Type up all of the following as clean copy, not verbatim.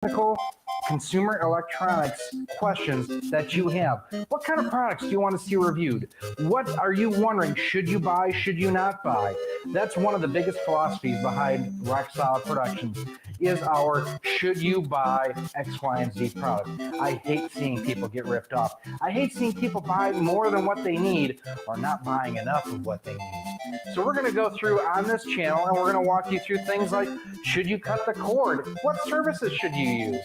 technical consumer electronics questions that you have. What kind of products do you want to see reviewed? What are you wondering? Should you buy? Should you not buy? That's one of the biggest philosophies behind Rock Solid Productions is our should you buy X, Y, and Z product. I hate seeing people get ripped off. I hate seeing people buy more than what they need or not buying enough of what they need. So we're going to go through on this channel and we're going to walk you through things like should you cut the cord? What services should you use?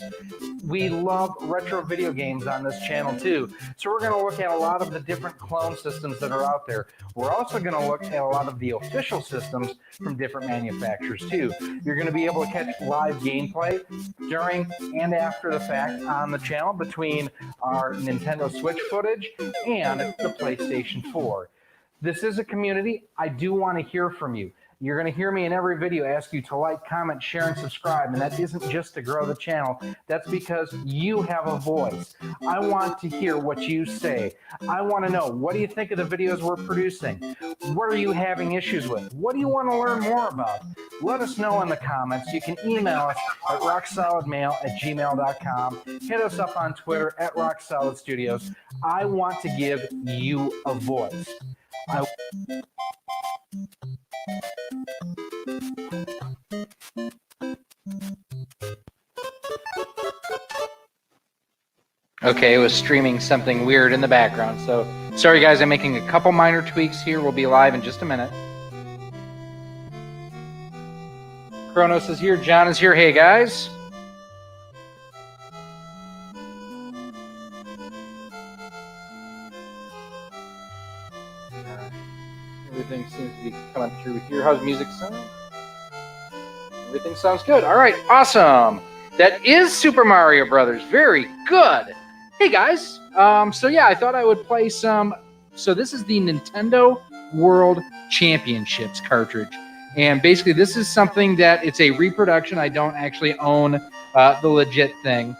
We love retro video games on this channel too. So we're going to look at a lot of the different clone systems that are out there. We're also going to look at a lot of the official systems from different manufacturers too. You're going to be able to catch live gameplay during and after the fact on the channel between our Nintendo Switch footage and the PlayStation 4. This is a community. I do want to hear from you. You're going to hear me in every video ask you to like, comment, share, and subscribe. And that isn't just to grow the channel. That's because you have a voice. I want to hear what you say. I want to know, what do you think of the videos we're producing? What are you having issues with? What do you want to learn more about? Let us know in the comments. You can email us at rocksolidmail@gmail.com. Hit us up on Twitter at RockSolidStudios. I want to give you a voice. Okay, it was streaming something weird in the background. So, sorry guys, I'm making a couple minor tweaks here. We'll be live in just a minute. Kronos is here. John is here. Hey guys. Everything seems to be coming through here. How's music sound? Everything sounds good. All right, awesome. That is Super Mario Brothers. Very good. Hey guys. So yeah, I thought I would play some. So this is the Nintendo World Championships cartridge, and basically this is something that it's a reproduction. I don't actually own the legit thing,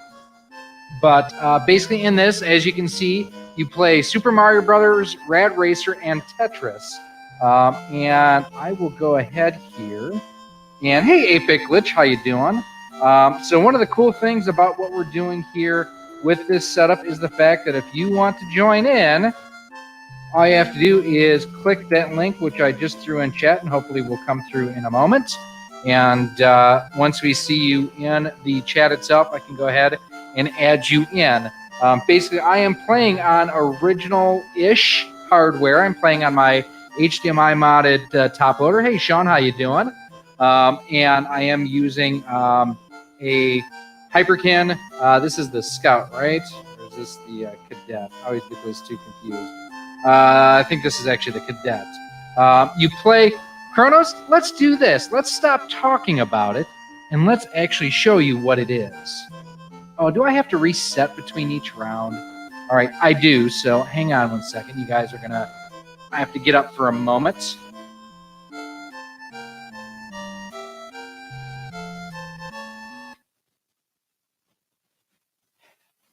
but basically in this, as you can see, you play Super Mario Brothers, Rad Racer, and Tetris. And I will go ahead here. And hey, Apic Glitch, how you doing? So one of the cool things about what we're doing here with this setup is the fact that if you want to join in, all you have to do is click that link, which I just threw in chat, and hopefully will come through in a moment. And once we see you in the chat itself, I can go ahead and add you in. Basically, I am playing on original-ish hardware. I'm playing on my HDMI modded top loader. Hey, Sean, how you doing? And I am using a Hyperkin. This is the Scout, right? Or is this the Cadet? I always get those two confused. I think this is actually the Cadet. You play Kronos. Let's do this. Let's stop talking about it, and let's actually show you what it is. Oh, do I have to reset between each round? All right, I do. So hang on one second. You guys are going to... I have to get up for a moment.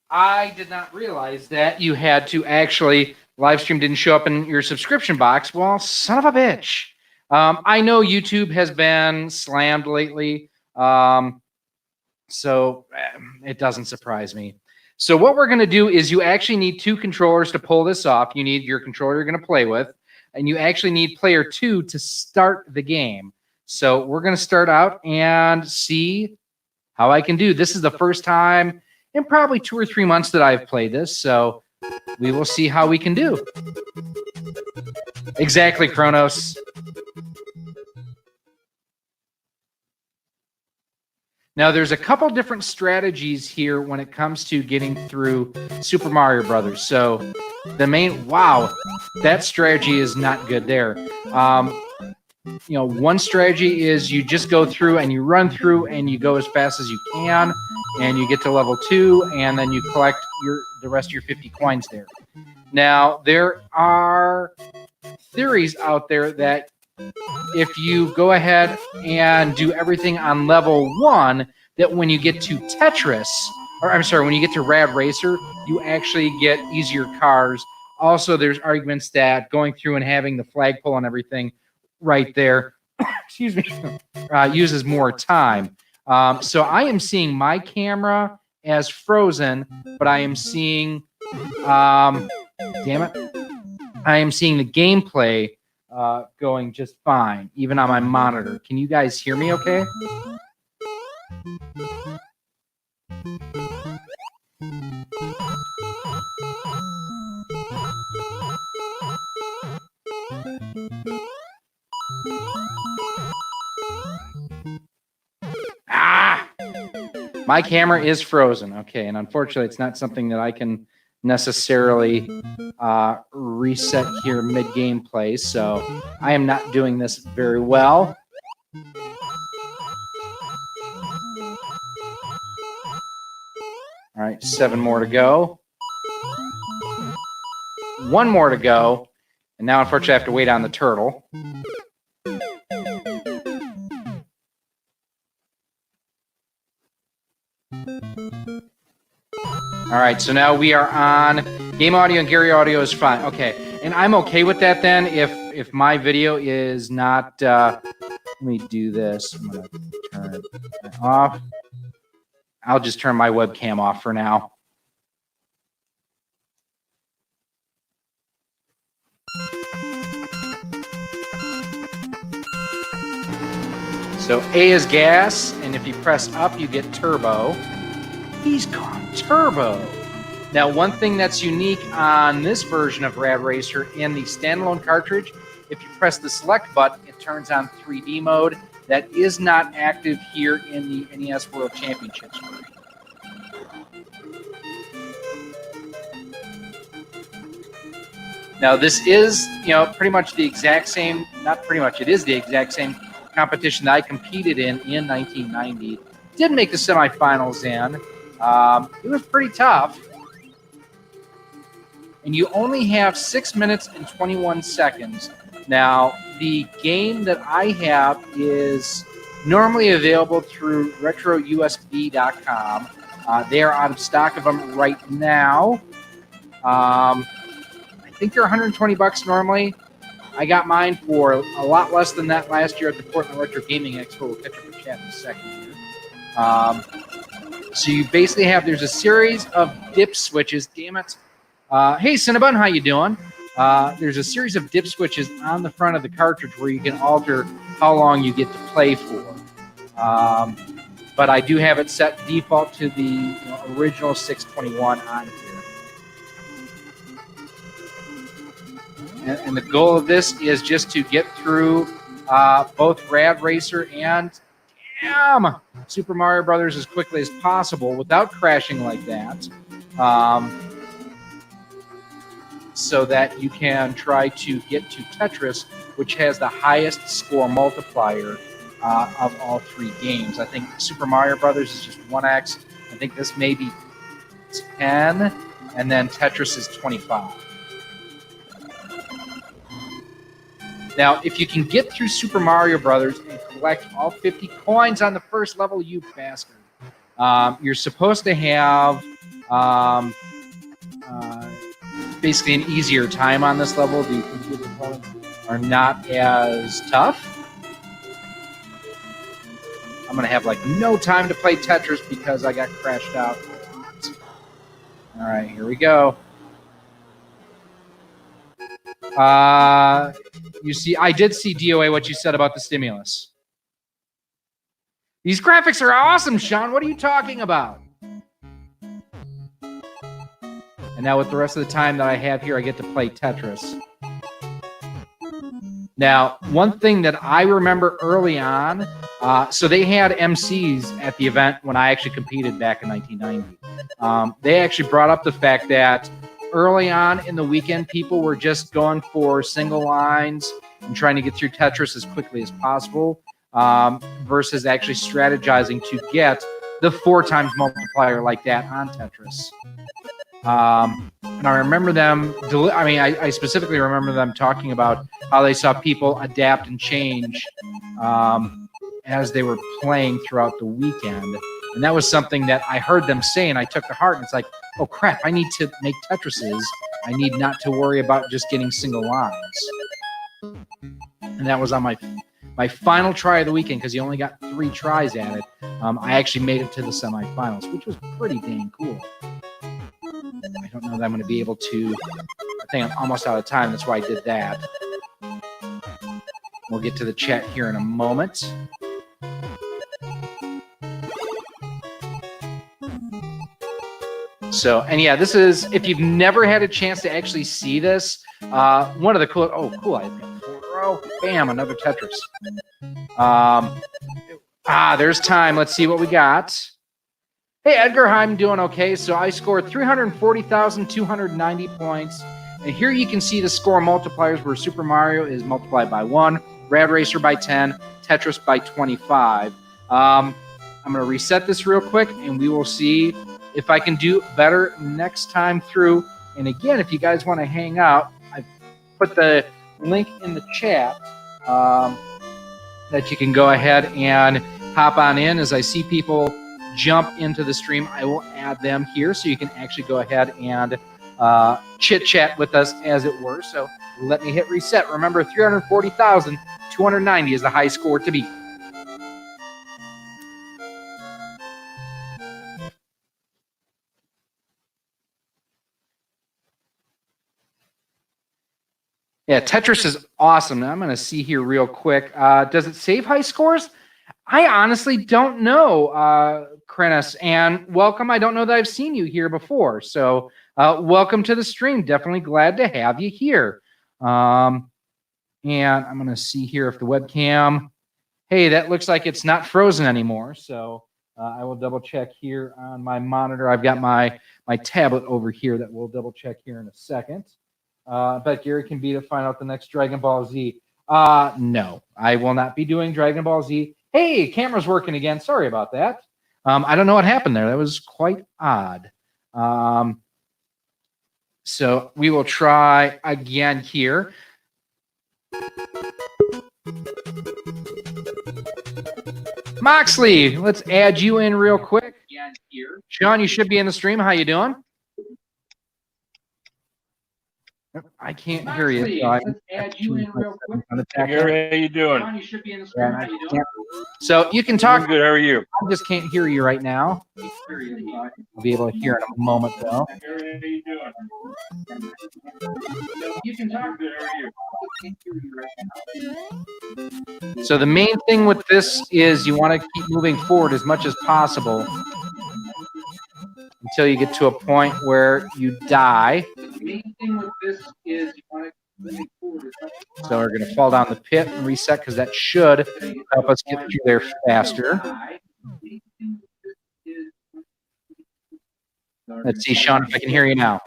I did not realize that you had to actually... Livestream didn't show up in your subscription box. Well, son of a bitch. I know YouTube has been slammed lately, so it doesn't surprise me. So what we're going to do is you actually need two controllers to pull this off. You need your controller you're going to play with, and you actually need player 2 to start the game. So we're going to start out and see how I can do. This is the first time in probably 2 or 3 months that I've played this, so we will see how we can do. Exactly, Kronos. Now, there's a couple different strategies here when it comes to getting through Super Mario Brothers. So the main, wow, that strategy is not good there. You know, one strategy is you just go through and you run through and you go as fast as you can, and you get to level 2, and then you collect the rest of your 50 coins there. Now, there are theories out there that if you go ahead and do everything on level 1, that when you get to Tetris, or I'm sorry, when you get to Rad Racer, you actually get easier cars. Also, there's arguments that going through and having the flagpole and everything right there, excuse me, uses more time. So I am seeing my camera as frozen, but I am seeing, damn it, I am seeing the gameplay going just fine, even on my monitor. Can you guys hear me okay? My camera is frozen. Okay, and unfortunately, it's not something that I can necessarily reset here mid-gameplay, so I am not doing this very well. All right, 7 more to go. 1 more to go, and now unfortunately I have to wait on the turtle. All right, so now we are on game audio, and Gary audio is fine. Okay, and I'm okay with that then if my video is not, let me do this. I'm going to turn it off. I'll just turn my webcam off for now. So A is gas, and if you press up, you get turbo. He's gone turbo. Now, one thing that's unique on this version of Rad Racer in the standalone cartridge, if you press the select button, it turns on 3D mode. That is not active here in the NES World Championships version. Now, this is, pretty much the exact same, not pretty much, it is the exact same competition that I competed in 1990. Did make the semifinals in. It was pretty tough. And you only have 6 minutes and 21 seconds. Now, the game that I have is normally available through retrousb.com. They are out of stock of them right now. I think they're $120 normally. I got mine for a lot less than that last year at the Portland Retro Gaming Expo. We'll catch up with chat in a second here. So you basically have, there's a series of dip switches. Damn it. Hey, Cinnabon, how you doing? There's a series of dip switches on the front of the cartridge where you can alter how long you get to play for. But I do have it set default to the original 621 on here. And the goal of this is just to get through both Rad Racer and Super Mario Brothers as quickly as possible without crashing like that, so that you can try to get to Tetris, which has the highest score multiplier of all 3 games. I think Super Mario Brothers is just 1x. I think this may be 10, and then Tetris is 25. Now, if you can get through Super Mario Brothers and collect all 50 coins on the first level, you bastard, you're supposed to have basically an easier time on this level. The computer components are not as tough. I'm going to have like no time to play Tetris because I got crashed out a lot. All right, here we go. You see, I did see DOA what you said about the stimulus. These graphics are awesome, Sean. What are you talking about? And now with the rest of the time that I have here, I get to play Tetris. Now, one thing that I remember early on, so they had MCs at the event when I actually competed back in 1990. They actually brought up the fact that early on in the weekend, people were just going for single lines and trying to get through Tetris as quickly as possible, versus actually strategizing to get the 4 times multiplier like that on Tetris. And I remember them, I specifically remember them talking about how they saw people adapt and change as they were playing throughout the weekend. And that was something that I heard them say, and I took to heart. And it's like, oh, crap, I need to make Tetrises. I need not to worry about just getting single lines. And that was on my my final try of the weekend, because you only got 3 tries at it, I actually made it to the semifinals, which was pretty dang cool. I don't know that I'm going to be able to. I think I'm almost out of time. That's why I did that. We'll get to the chat here in a moment. So, and yeah, this is, if you've never had a chance to actually see this, one of the cool, oh, cool, I think. Oh, bam, another Tetris. There's time. Let's see what we got. Hey, Edgar, I'm doing okay. So I scored 340,290 points. And here you can see the score multipliers where Super Mario is multiplied by 1, Rad Racer by 10, Tetris by 25. I'm going to reset this real quick, and we will see if I can do better next time through. And again, if you guys want to hang out, I put the link in the chat that you can go ahead and hop on in. As I see people jump into the stream, I will add them here so you can actually go ahead and chit chat with us, as it were. So let me hit reset. Remember, 340,290 is the high score to beat. Yeah, Tetris is awesome. Now I'm going to see here real quick. Does it save high scores? I honestly don't know, Krenis. And welcome. I don't know that I've seen you here before. So welcome to the stream. Definitely glad to have you here. And I'm going to see here if the webcam. Hey, that looks like it's not frozen anymore. So I will double check here on my monitor. I've got my tablet over here that we'll double check here in a second. I bet Gary can beat it, find out the next Dragon Ball Z. No, I will not be doing Dragon Ball Z. Hey, camera's working again. Sorry about that. I don't know what happened there. That was quite odd. So we will try again here. Moxley, let's add you in real quick. Sean, you should be in the stream. How you doing? I can't hear you. So let's add you in real quick. Gary, how you doing? Sean, you should be in the stream. How you doing? So you can talk. I'm good. How are you? I just can't hear you right now. I'll be able to hear in a moment, though. Gary, how you doing? You can talk. Good. How are you? So the main thing with this is you want to keep moving forward as much as possible until you get to a point where you die. The main thing with this is you want to move forward as much as possible. So we're going to fall down the pit and reset, because that should help us get through there faster. Let's see, Sean, if I can hear you now.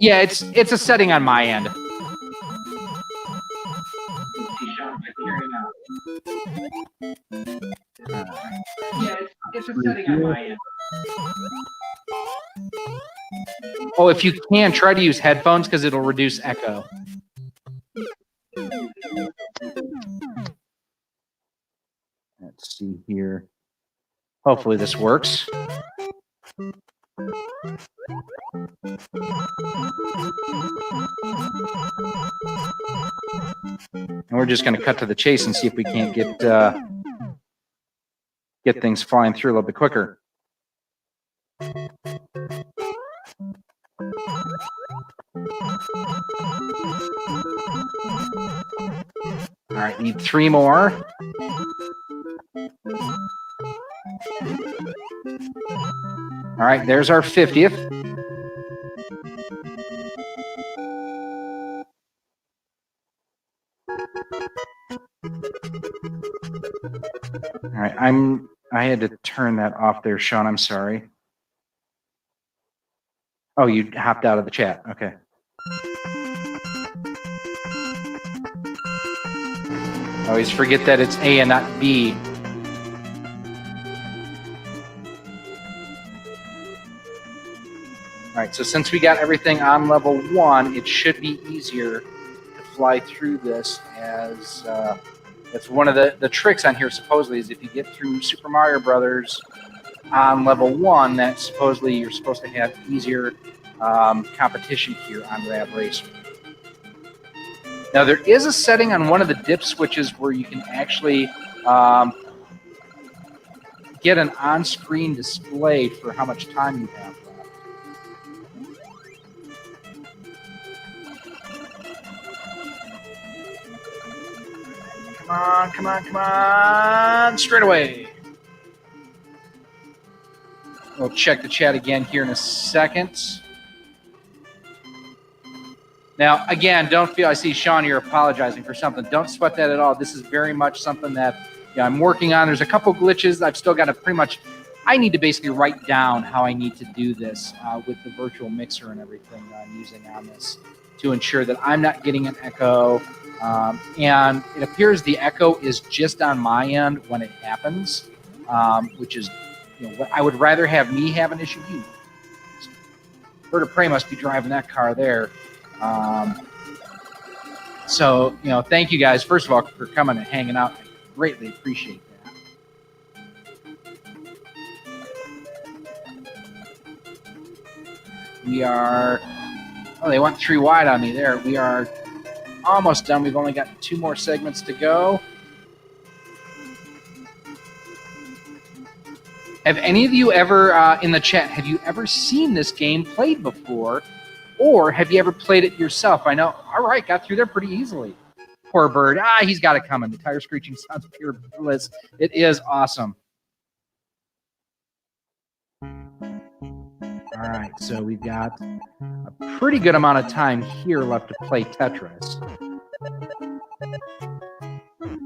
Yeah, it's a setting on my end. It's a setting on my end. Oh, if you can, try to use headphones, because it'll reduce echo. Let's see here. Hopefully this works. And we're just going to cut to the chase and see if we can't get things flying through a little bit quicker. All right, need 3 more. All right, there's our 50th. All right, I had to turn that off there, Sean. I'm sorry. Oh, you hopped out of the chat. Okay. I always forget that it's A and not B. All right, so since we got everything on level 1, it should be easier to fly through this, as that's one of the tricks on here, supposedly, is if you get through Super Mario Brothers on level 1, that supposedly you're supposed to have easier competition here on Rad Racer. Now, there is a setting on one of the dip switches where you can actually get an on-screen display for how much time you have left. Come on, come on, come on. Straight away. We'll check the chat again here in a second. Now, again, don't feel, I see, Sean, you're apologizing for something. Don't sweat that at all. This is very much something that I'm working on. There's a couple glitches. I've still got to pretty much, I need to basically write down how I need to do this with the virtual mixer and everything that I'm using on this to ensure that I'm not getting an echo. And it appears the echo is just on my end when it happens, which is, I would rather have me have an issue. Bird of Prey must be driving that car there. So, thank you guys, first of all, for coming and hanging out. I greatly appreciate that. We are, they went 3 wide on me there. We are almost done. We've only got 2 more segments to go. Have any of you ever, in the chat, have you ever seen this game played before? Or have you ever played it yourself? I know, all right, got through there pretty easily. Poor bird. He's got it coming. The tire screeching sounds pure bliss. It is awesome. All right, so we've got a pretty good amount of time here left to play Tetris.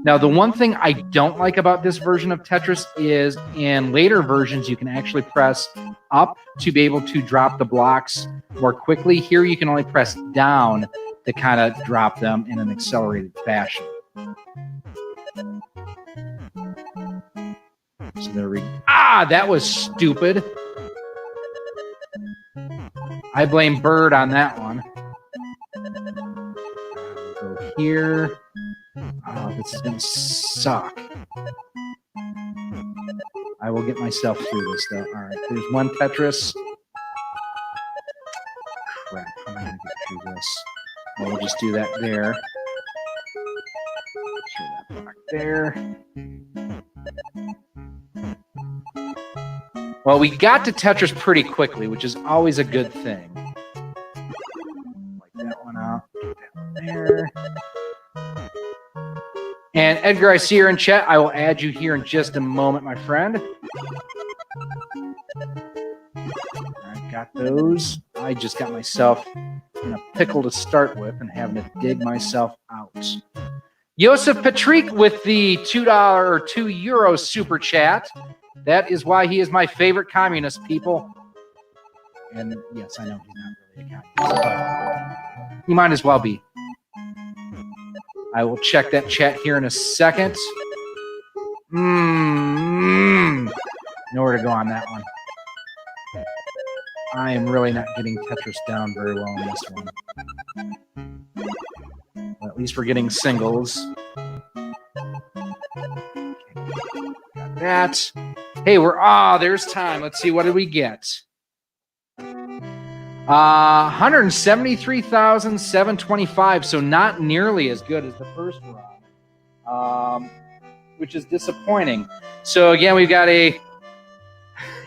Now, the one thing I don't like about this version of Tetris is in later versions, you can actually press up to be able to drop the blocks more quickly. Here, you can only press down to kind of drop them in an accelerated fashion. So there we go. That was stupid. I blame Bird on that one. We'll go here. This is going to suck. I will get myself through this, though. All right, there's one Tetris. Crap, I'm going to get through this. We'll just do that there. Throw that back there. Well, we got to Tetris pretty quickly, which is always a good thing. Like that one out. Get that one there. And Edgar, I see you're in chat. I will add you here in just a moment, my friend. I got those. I just got myself in a pickle to start with and having to dig myself out. Joseph Patrick with the $2 or €2 super chat. That is why he is my favorite communist, people. And yes, I know he's not really a communist, but he might as well be. I will check that chat here in a second. Nowhere to go on that one. I am really not getting Tetris down very well on this one. Well, at least we're getting singles. Okay, got that. Hey, there's time. Let's see, what did we get? 173,725, so not nearly as good as the first run, which is disappointing. So again, we've got a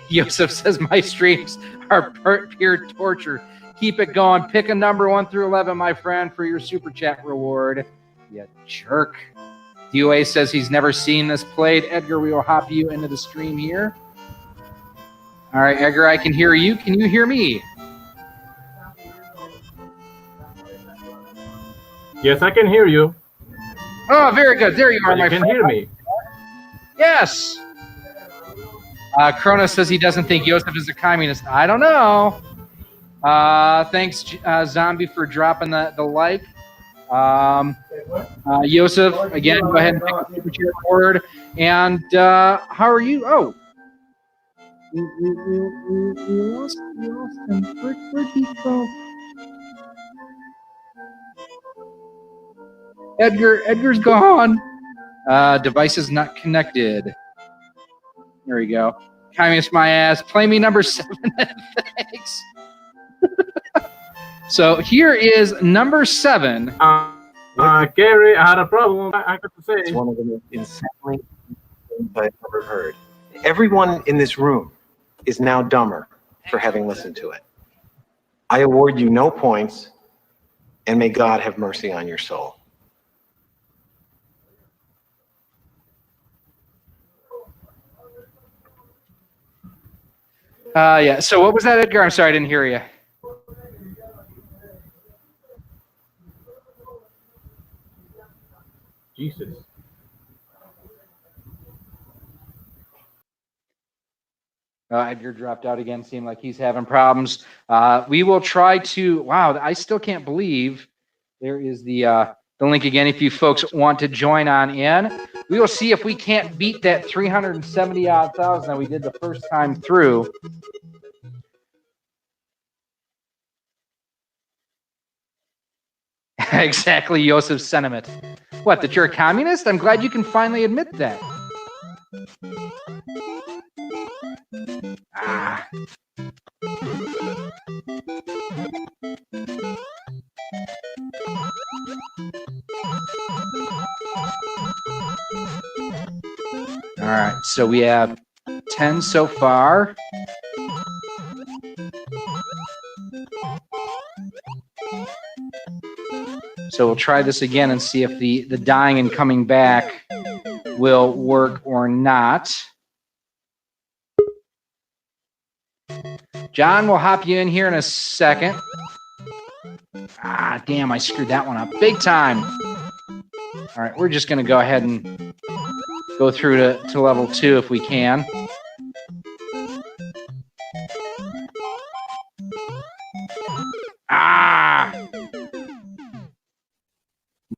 Yosef says my streams are pure torture. Keep it going. Pick a number 1 through 11, my friend, for your super chat reward. You jerk. DOA says he's never seen this played. Edgar, we will hop you into the stream here. All right, Edgar, I can hear you. Can you hear me? Yes, I can hear you. Oh, very good. There you are, my friend. You can hear me. Yes. Kronos says he doesn't think Yosef is a communist. I don't know. Thanks, Zombie, for dropping the like. Yosef, again, go ahead and pick up your word. And how are you? Oh. You lost him. Where'd he go? Edgar's gone. Device is not connected. There we go. Communist my ass. Play me number 7. Thanks. So here is number 7. What Gary, I had a problem. I got to say. It's one of the most insanely things I've ever heard. Everyone in this room is now dumber for having listened to it. I award you no points, and may God have mercy on your soul. Yeah. So what was that, Edgar? I'm sorry, I didn't hear you. Jesus. Edgar dropped out again. Seemed like he's having problems. We will try to. Wow, I still can't believe there is the link again. If you folks want to join on in, we will see if we can't beat that 370-odd thousand that we did the first time through. Exactly, Yosef's sentiment. What, that you're a communist? I'm glad you can finally admit that. Ah. All right, so we have 10 so far. So we'll try this again and see if the dying and coming back will work or not. John, we'll hop you in here in a second. Ah, damn, I screwed that one up big time. All right, we're just going to go ahead and go through to level 2 if we can. Ah!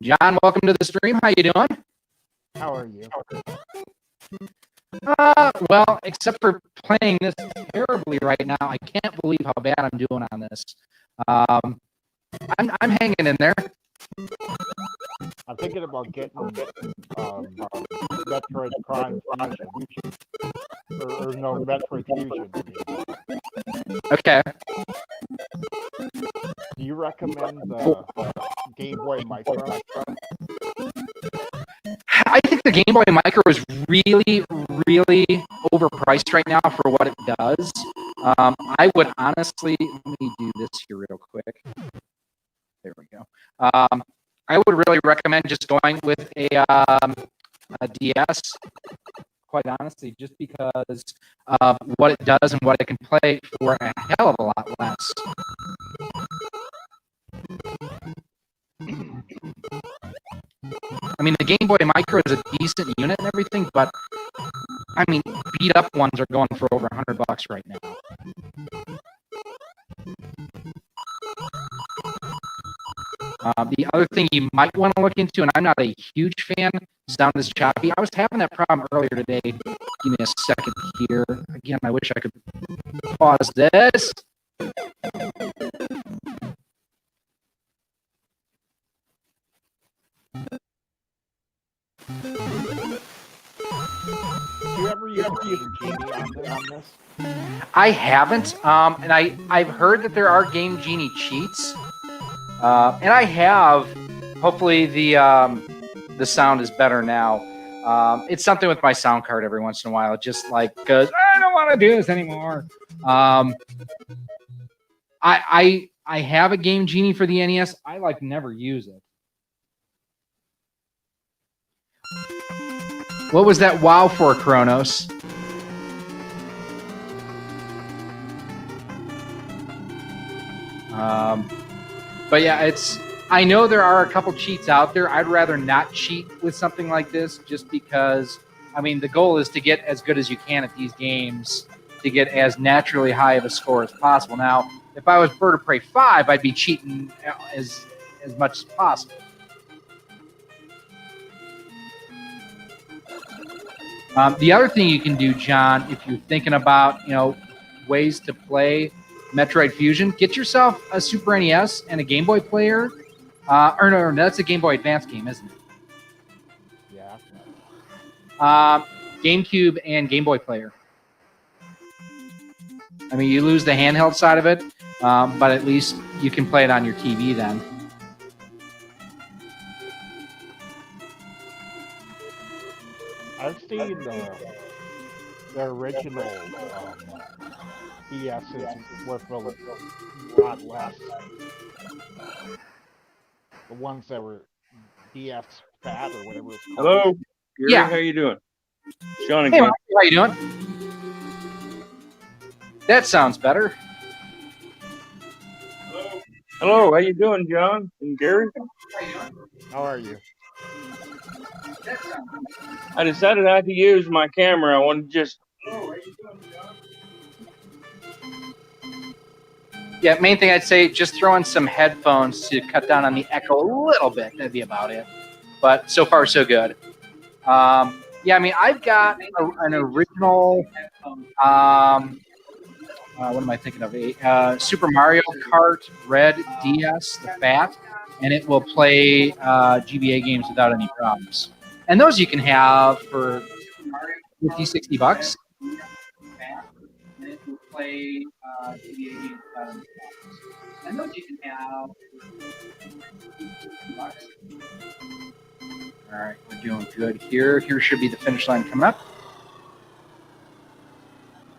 John, welcome to the stream. How you doing? How are you? Well, except for playing this terribly right now, I can't believe how bad I'm doing on this. I'm hanging in there. I'm thinking about getting Metroid Prime Fusion. Or no, Metroid Fusion. Okay. Do you recommend the Game Boy Micro? I think the Game Boy Micro is really, really overpriced right now for what it does. I would honestly, let me do this here real quick. There we go. I would really recommend just going with a DS, quite honestly, just because of what it does and what it can play for a hell of a lot less. I mean, the Game Boy Micro is a decent unit and everything, but I mean, beat up ones are going for over $100 right now. The other thing you might want to look into, and I'm not a huge fan, sound is choppy. I was having that problem earlier today. Give me a second here. Again, I wish I could pause this. Do you ever use Genie on this? I haven't, and I've heard that there are Game Genie cheats, and I have. Hopefully the sound is better now. It's something with my sound card every once in a while. It just like goes, I don't want to do this anymore. I have a Game Genie for the NES. I like never use it. What was that WoW for, Kronos? But yeah, I know there are a couple cheats out there. I'd rather not cheat with something like this just because, I mean, the goal is to get as good as you can at these games to get as naturally high of a score as possible. Now, if I was Bird of Prey 5, I'd be cheating as much as possible. The other thing you can do, John, if you're thinking about, ways to play Metroid Fusion, get yourself a Super NES and a Game Boy player. Or no, that's a Game Boy Advance game, isn't it? Yeah. GameCube and Game Boy player. I mean, you lose the handheld side of it, but at least you can play it on your TV then. 360, the original DS is worth a lot less. The ones that were DS Fat or whatever it's called. Hello, Gary. Yeah. How you doing? Sean Hey, again. Mark, how you doing? That sounds better. Hello, how you doing, John and Gary? How are you? I decided not to use my camera. I wanted to just. Yeah, main thing I'd say, just throw in some headphones to cut down on the echo a little bit. That'd be about it. But so far, so good. Yeah, I mean, I've got an original. What am I thinking of? A Super Mario Kart Red DS, the Fat, and it will play GBA games without any problems. And those you can have for $50, $60. And it will play GBA games without any problems. And those you can have for $50. All right, we're doing good here. Here should be the finish line coming up.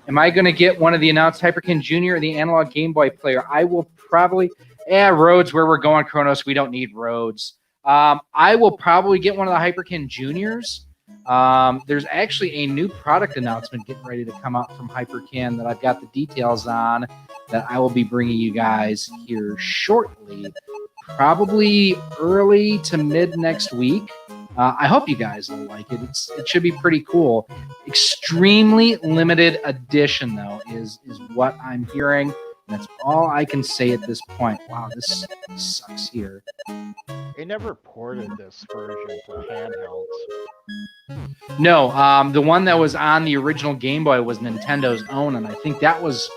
Am I going to get one of the announced Hyperkin Jr. or the analog Game Boy player? I will probably. Roads, where we're going, Kronos. We don't need roads. I will probably get one of the Hyperkin Juniors. There's actually a new product announcement getting ready to come out from Hyperkin that I've got the details on that I will be bringing you guys here shortly, probably early to mid next week. I hope you guys will like it. It should be pretty cool. Extremely limited edition, though, is what I'm hearing. That's all I can say at this point. Wow, this sucks here. They never ported this version to handhelds. No, the one that was on the original Game Boy was Nintendo's own, and I think that was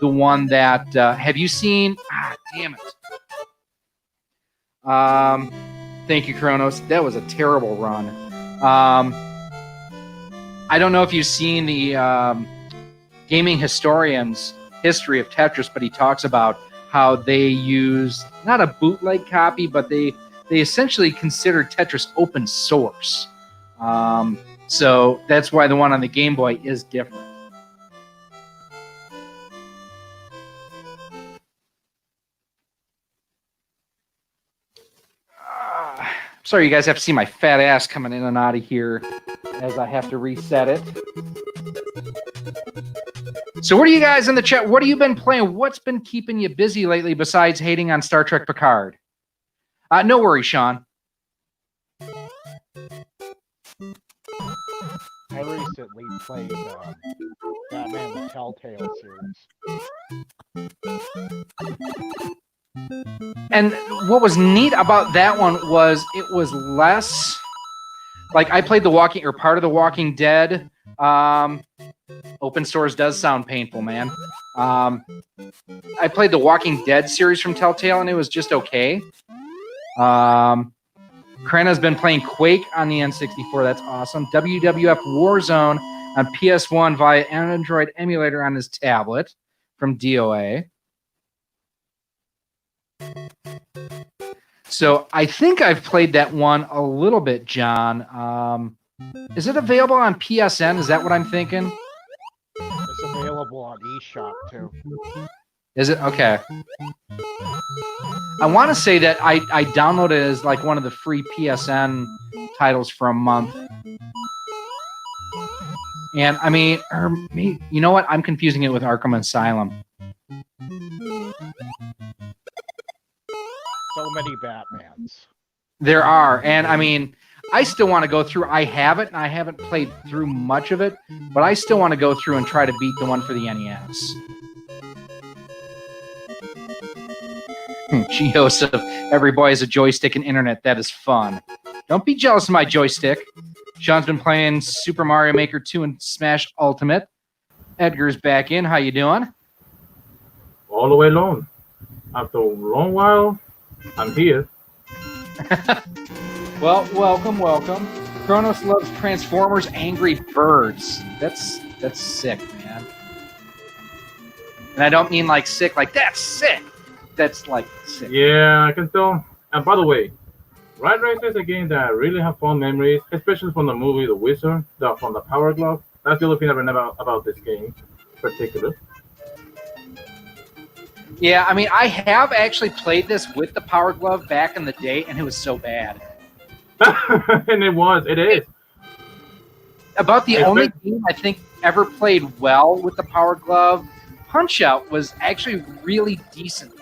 the one that. Have you seen? Damn it. Thank you, Kronos. That was a terrible run. I don't know if you've seen the Gaming Historian's history of Tetris, but he talks about how they use not a bootleg copy, but they essentially consider Tetris open source. So that's why the one on the Game Boy is different. Sorry, you guys have to see my fat ass coming in and out of here as I have to reset it. So what are you guys in the chat? What have you been playing? What's been keeping you busy lately besides hating on Star Trek Picard? No worries, Sean. I recently played Batman the Telltale series. And what was neat about that one was it was less like I played part of the Walking Dead. Open source does sound painful, man. I played the Walking Dead series from Telltale and it was just okay. Krenna's been playing Quake on the N64. That's awesome. WWF Warzone on PS1 via Android emulator on his tablet from DOA. So I think I've played that one a little bit, John. Is it available on PSN? Is that what I'm thinking? It's available on eShop too. Is it? Okay. I want to say that I downloaded it as like one of the free PSN titles for a month. And I mean, you know what? I'm confusing it with Arkham Asylum. So many Batmans. There are. And I mean, I still want to go through. I have it, and I haven't played through much of it, but I still want to go through and try to beat the one for the NES. Joseph, every boy has a joystick and internet. That is fun. Don't be jealous of my joystick. Sean's been playing Super Mario Maker 2 and Smash Ultimate. Edgar's back in. How you doing? All the way along. After a long while, I'm here. Well, welcome. Kronos loves Transformers Angry Birds. That's sick, man. And I don't mean like sick, like that's sick. That's like sick. Yeah, I can tell. And by the way, Ride Racer is a game that I really have fond memories, especially from the movie The Wizard, from the Power Glove. That's the only thing I remember about this game in particular. Yeah, I mean, I have actually played this with the Power Glove back in the day, and it was so bad. And it is. About the only game I think ever played well with the Power Glove, Punch-Out, was actually really decent.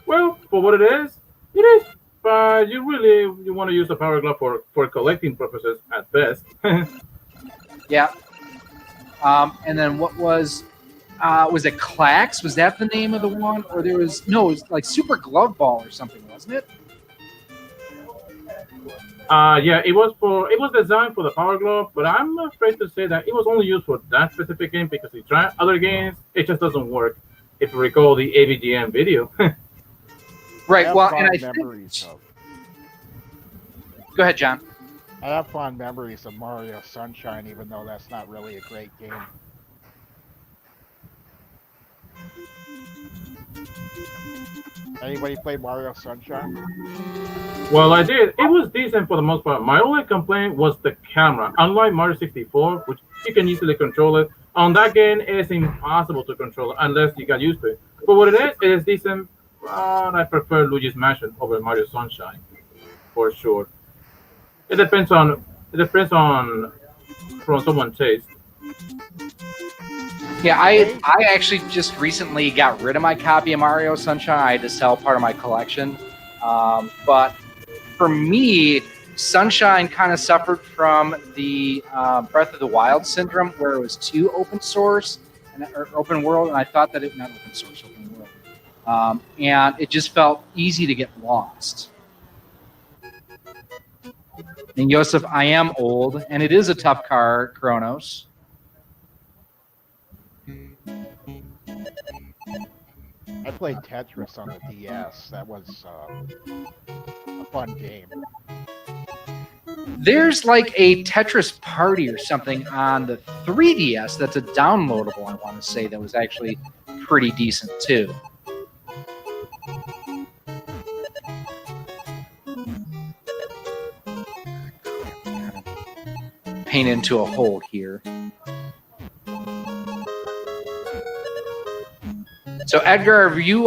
Well, for what it is. But you want to use the Power Glove for collecting purposes at best. Yeah. And then what was it Clax? Was that the name of the one? Or it was like Super Glove Ball or something, wasn't it? Yeah, it was designed for the Power Glove, but I'm afraid to say that it was only used for that specific game because you try other games, it just doesn't work. If you recall the AVGM video. Right. Well, and I memories think. of. Go ahead, John. I have fond memories of Mario Sunshine, even though that's not really a great game. Anybody play Mario Sunshine? Well, I did. It was decent for the most part. My only complaint was the camera. Unlike Mario 64, which you can easily control it, on that game it's impossible to control it unless you got used to it. But what it is decent. I prefer Luigi's Mansion over Mario Sunshine, for sure. It depends on from someone's taste. Yeah, I actually just recently got rid of my copy of Mario Sunshine. I had to sell part of my collection. But for me, Sunshine kind of suffered from the Breath of the Wild syndrome, where it was too open source or open world, and I thought that not open source, open world. And it just felt easy to get lost. And Joseph, I am old, and it is a tough car, Kronos. I played Tetris on the DS. That was a fun game. There's like a Tetris Party or something on the 3DS that's a downloadable, I want to say, that was actually pretty decent too. Paint into a hole here. So Edgar, have you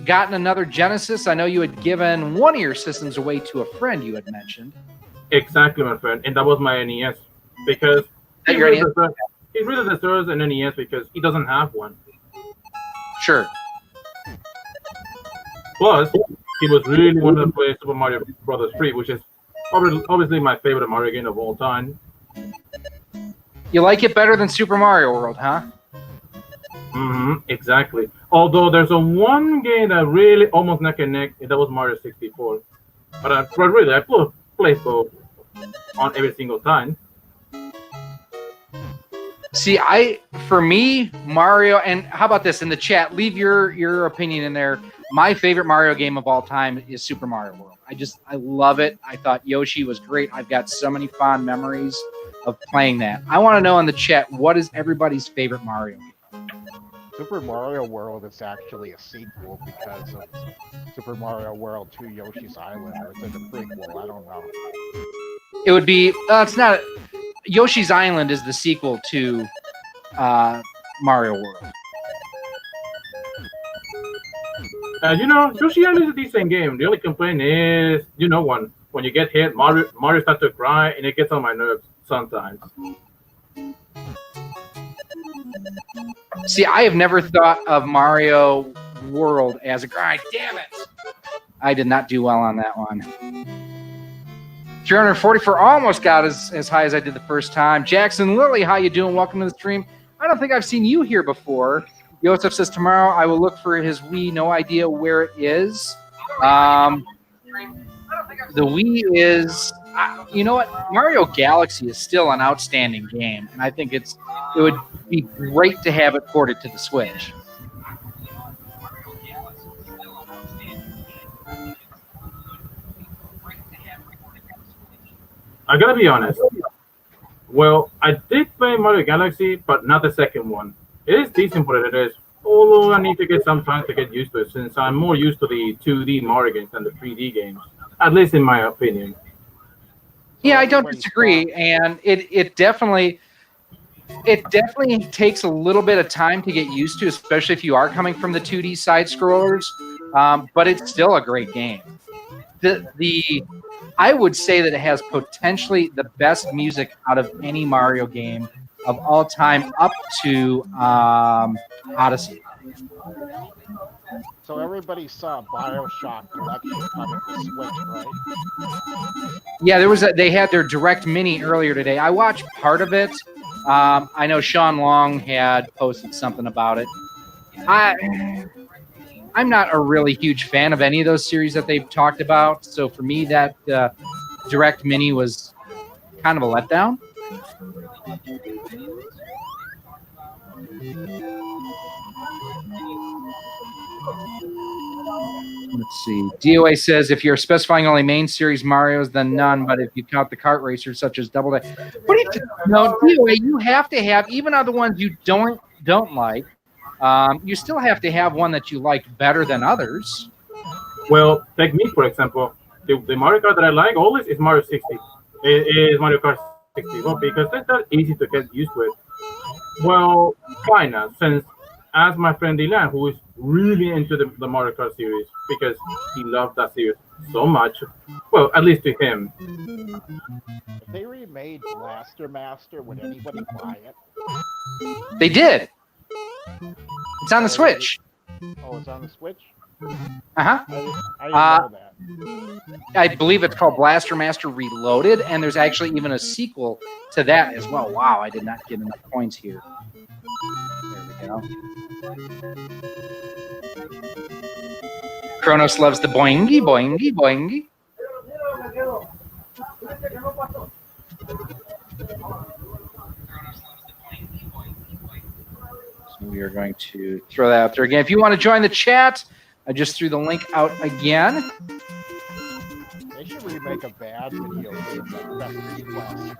gotten another Genesis? I know you had given one of your systems away to a friend you had mentioned. Exactly, my friend, and that was my NES because he really deserves an NES because he doesn't have one. Sure. Plus, he was really wanting to play Super Mario Brothers 3, which is obviously my favorite Mario game of all time. You like it better than Super Mario World, huh? Exactly. Although there's one game that really almost neck and neck, and that was Mario 64. But I play both on every single time. See, for me, Mario, and how about this in the chat? Leave your opinion in there. My favorite Mario game of all time is Super Mario World. I love it. I thought Yoshi was great. I've got so many fond memories of playing that. I want to know in the chat, what is everybody's favorite Mario game? Super Mario World is actually a sequel because of Super Mario World 2 Yoshi's Island, or is it a prequel? I don't know. It would be, it's not, Yoshi's Island is the sequel to Mario World. Yoshi Island is a decent game. The only complaint is, when you get hit, Mario starts to cry, and it gets on my nerves sometimes. See, I have never thought of Mario World as a grind. Damn it! I did not do well on that one. 344 almost got as high as I did the first time. Jackson Lilly, how you doing? Welcome to the stream. I don't think I've seen you here before. Joseph says tomorrow I will look for his Wii. No idea where it is. The Wii is, you know what? Mario Galaxy is still an outstanding game, and I think it would be great to have it ported to the Switch. I gotta be honest. Well, I did play Mario Galaxy, but not the second one. It is decent for what it is, although I need to get some time to get used to it since I'm more used to the 2D Mario games than the 3D games. at least in my opinion. Yeah, I don't everybody's disagree, thoughts. and it definitely takes a little bit of time to get used to, especially if you are coming from the 2D side scrollers. But it's still a great game. I would say that it has potentially the best music out of any Mario game of all time, up to Odyssey. So everybody saw Bioshock Collection coming to Switch, right? Yeah, they had their direct mini earlier today. I watched part of it. I know Sean Long had posted something about it. I'm not a really huge fan of any of those series that they've talked about. So for me, that direct mini was kind of a letdown. Let's see. DOA says if you're specifying only main series Marios, then none. But if you count the kart racers such as Double Dash, no, DOA, you have to have, even other ones you don't like. You still have to have one that you like better than others. Well, take me for example. The Mario Kart that I like always is Mario 60. It is Mario Kart 60. Well, because it's not easy to get used to it. Well, kinda, since as my friend Dylan, who is really into the Mario Kart series because he loved that series so much. Well, at least to him. If they remade Blaster Master, would anybody buy it? They did. It's on the Switch. Oh, it's on the Switch? Uh-huh. I didn't know that. I believe it's called Blaster Master Reloaded, and there's actually even a sequel to that as well. Wow, I did not get enough points here. There we go. Kronos loves the boingy, boingy, boingy. So we are going to throw that out there again. If you want to join the chat, I just threw the link out again. They should remake a bad video game like Fester's Quest.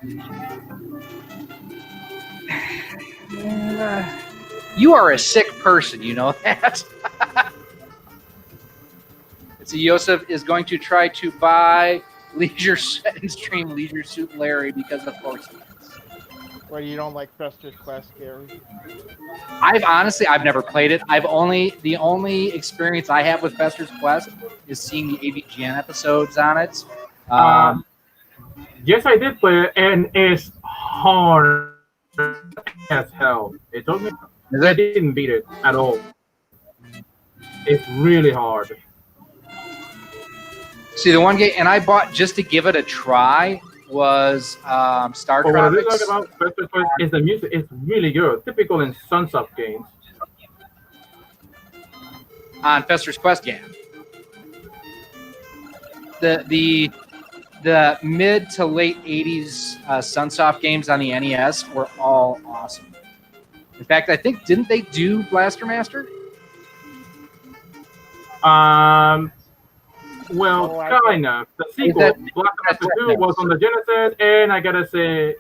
You are a sick person, you know that. It's a Yosef is going to try to buy Leisure and stream Leisure Suit Larry because of course. Well, you don't like Fester's Quest, Gary? I've never played it. The only experience I have with Fester's Quest is seeing the AVGN episodes on it. Yes, I did play it, and it's hard as hell. It took me. I didn't beat it at all. It's really hard. See, the one game, and I bought just to give it a try, was Star But what I Tropics. talk about Fester's Quest is the music. It's really good, typical in Sunsoft games. On Fester's Quest game. The mid to late 80s Sunsoft games on the NES were all awesome. In fact, I think, didn't they do Blaster Master? Well, Oh, kind of. The sequel, Blaster Master 2, was on the Genesis, and I gotta say,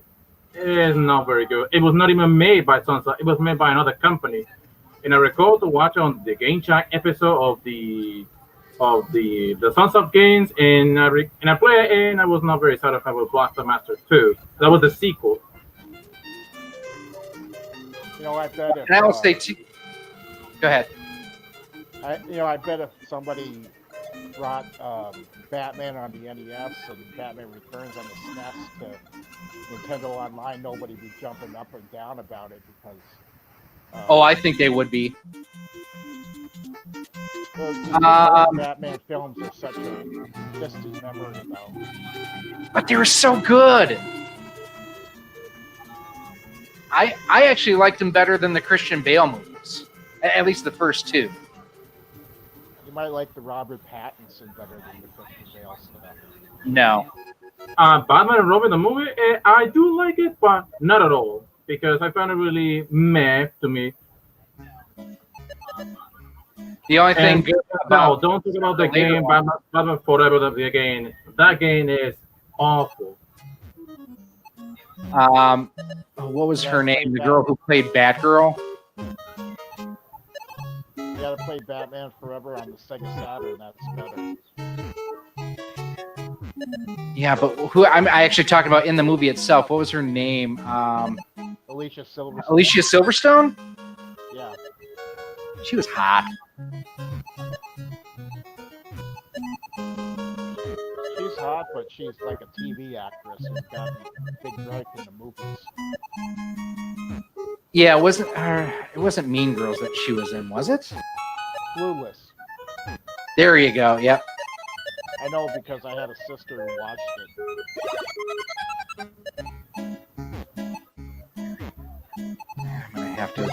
it's not very good. It was not even made by Sunsoft. It was made by another company. And I recall to watch on the Game Chat episode of the Sunsoft games, and I played it, and I was not very satisfied with Blaster Master 2. That was the sequel. You know, I bet if, And I will say, go ahead. I bet if somebody brought Batman on the NES and Batman Returns on the SNES to Nintendo Online, nobody'd be jumping up and down about it because. Oh, I think they would be. The Batman films are such a distant memory, though. But they were so good. I actually liked them better than the Christian Bale movies. At least the first two. You might like the Robert Pattinson better than the Christian Bale stuff. No. Batman and Robin, the movie, I do like it, but not at all. Because I found it really meh to me. The only thing good about don't talk about the game, Batman Forever, the game. That game is awful. what was her name? The girl who played Batgirl. You gotta play Batman Forever on the Sega Saturn, that's better. Yeah, but who I actually talking about in the movie itself? What was her name? Alicia Silverstone. Alicia Silverstone. Yeah. She was hot. She's hot, but she's like a TV actress who's got big break in the movies. Yeah, it wasn't Mean Girls that she was in, was it? Clueless. There you go. Yep. I know because I had a sister who watched it. I'm gonna have to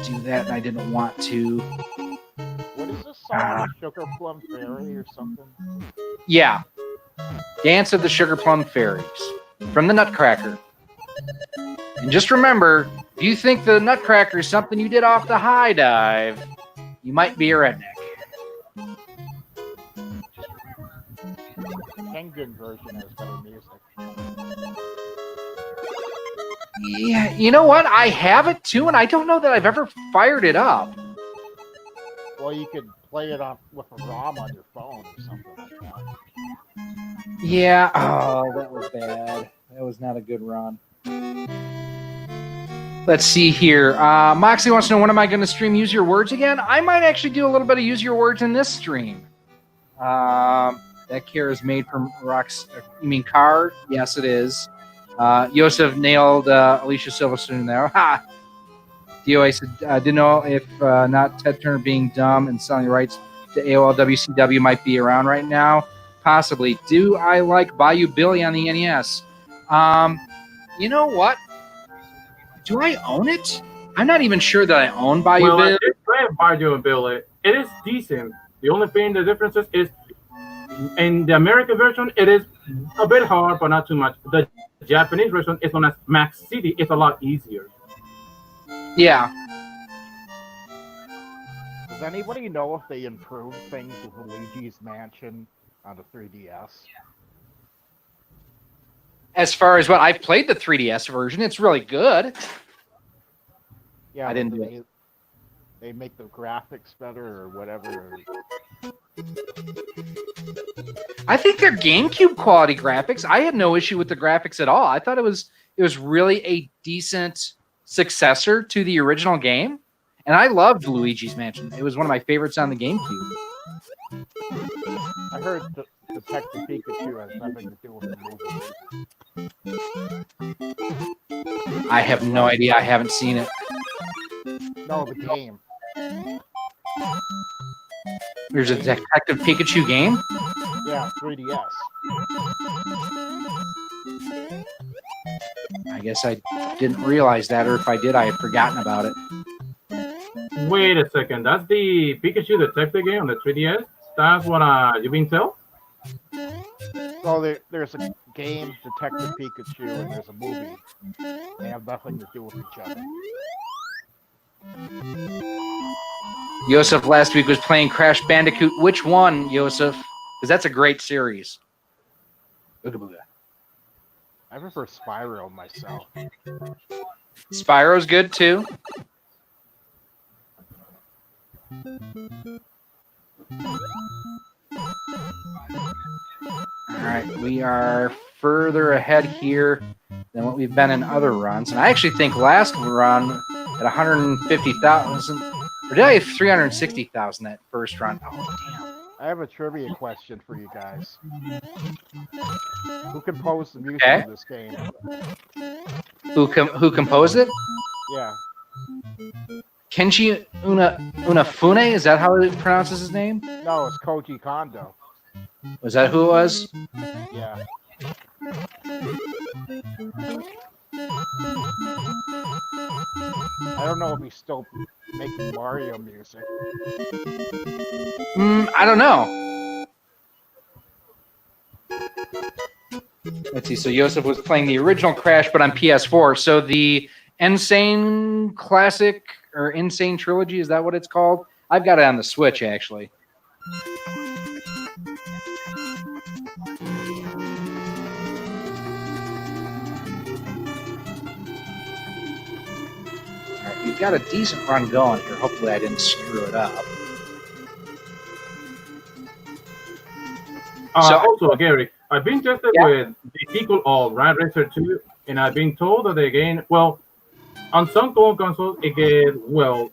do that, and I didn't want to. What is this song? Sugar Plum Fairy or something? Yeah. Dance of the Sugar Plum Fairies from the Nutcracker. And just remember, if you think the Nutcracker is something you did off the high dive, you might be a redneck. Penguin version has better music. Yeah, you know what? I have it too, and I don't know that I've ever fired it up. Well, you could play it off with a ROM on your phone or something like that. Yeah. Oh, that was bad. That was not a good run. Let's see here. Moxie wants to know, when am I going to stream Use Your Words again? I might actually do a little bit of Use Your Words in this stream. That care is made from rocks. You mean car? Yes, it is. Yosef nailed Alicia Silverstone there. Ha! Dio, I said, didn't know if not Ted Turner being dumb and selling rights to AOL WCW might be around right now. Possibly. Do I like Bayou Billy on the NES? You know what? Do I own it? I'm not even sure that I own Bayou Well, Billy. I did play Bayou Billy. It is decent. The only thing, the difference is in the American version, it is a bit hard, but not too much. The Japanese version is known as Max City. It's a lot easier. Yeah. Does anybody know if they improved things with Luigi's Mansion on the 3DS? As far as what I've played the 3DS version, it's really good. Yeah, I didn't do it. They make the graphics better or whatever. I think they're GameCube quality graphics. I had no issue with the graphics at all. I thought it was really a decent successor to the original game, and I loved Luigi's Mansion. It was one of my favorites on the GameCube. I heard Detective Pikachu has nothing to do with the movie. I have no idea. I haven't seen it. No, the game. There's a Detective Pikachu game? Yeah, 3DS. I guess I didn't realize that, or if I did, I had forgotten about it. Wait a second. That's the Pikachu Detective game on the 3DS? That's what you've been told? So there's a game, Detective Pikachu, and there's a movie. They have nothing to do with each other. Yosef last week was playing Crash Bandicoot. Which one, Yosef? Because that's a great series. Booga booga. I prefer Spyro myself. Spyro's good too. All right, we are further ahead here than what we've been in other runs. And I actually think last run at 150,000, or did I have 360,000 that first run? Oh, damn. I have a trivia question for you guys. Who composed the music of this game? Who composed it? Yeah. Kenji Unafune? Is that how it pronounces his name? No, it's Koji Kondo. Was that who it was? Yeah. I don't know if he's still making Mario music. I don't know. Let's see. So Yosef was playing the original Crash, but on PS4. So the Insane Classic or Insane Trilogy, is that what it's called? I've got it on the Switch, actually. We've got a decent run going here. Hopefully I didn't screw it up. Also, Gary, I've been tested Yeah. with the sequel of Rad Racer 2, and I've been told that the game, well, on some clone consoles, it gets, well,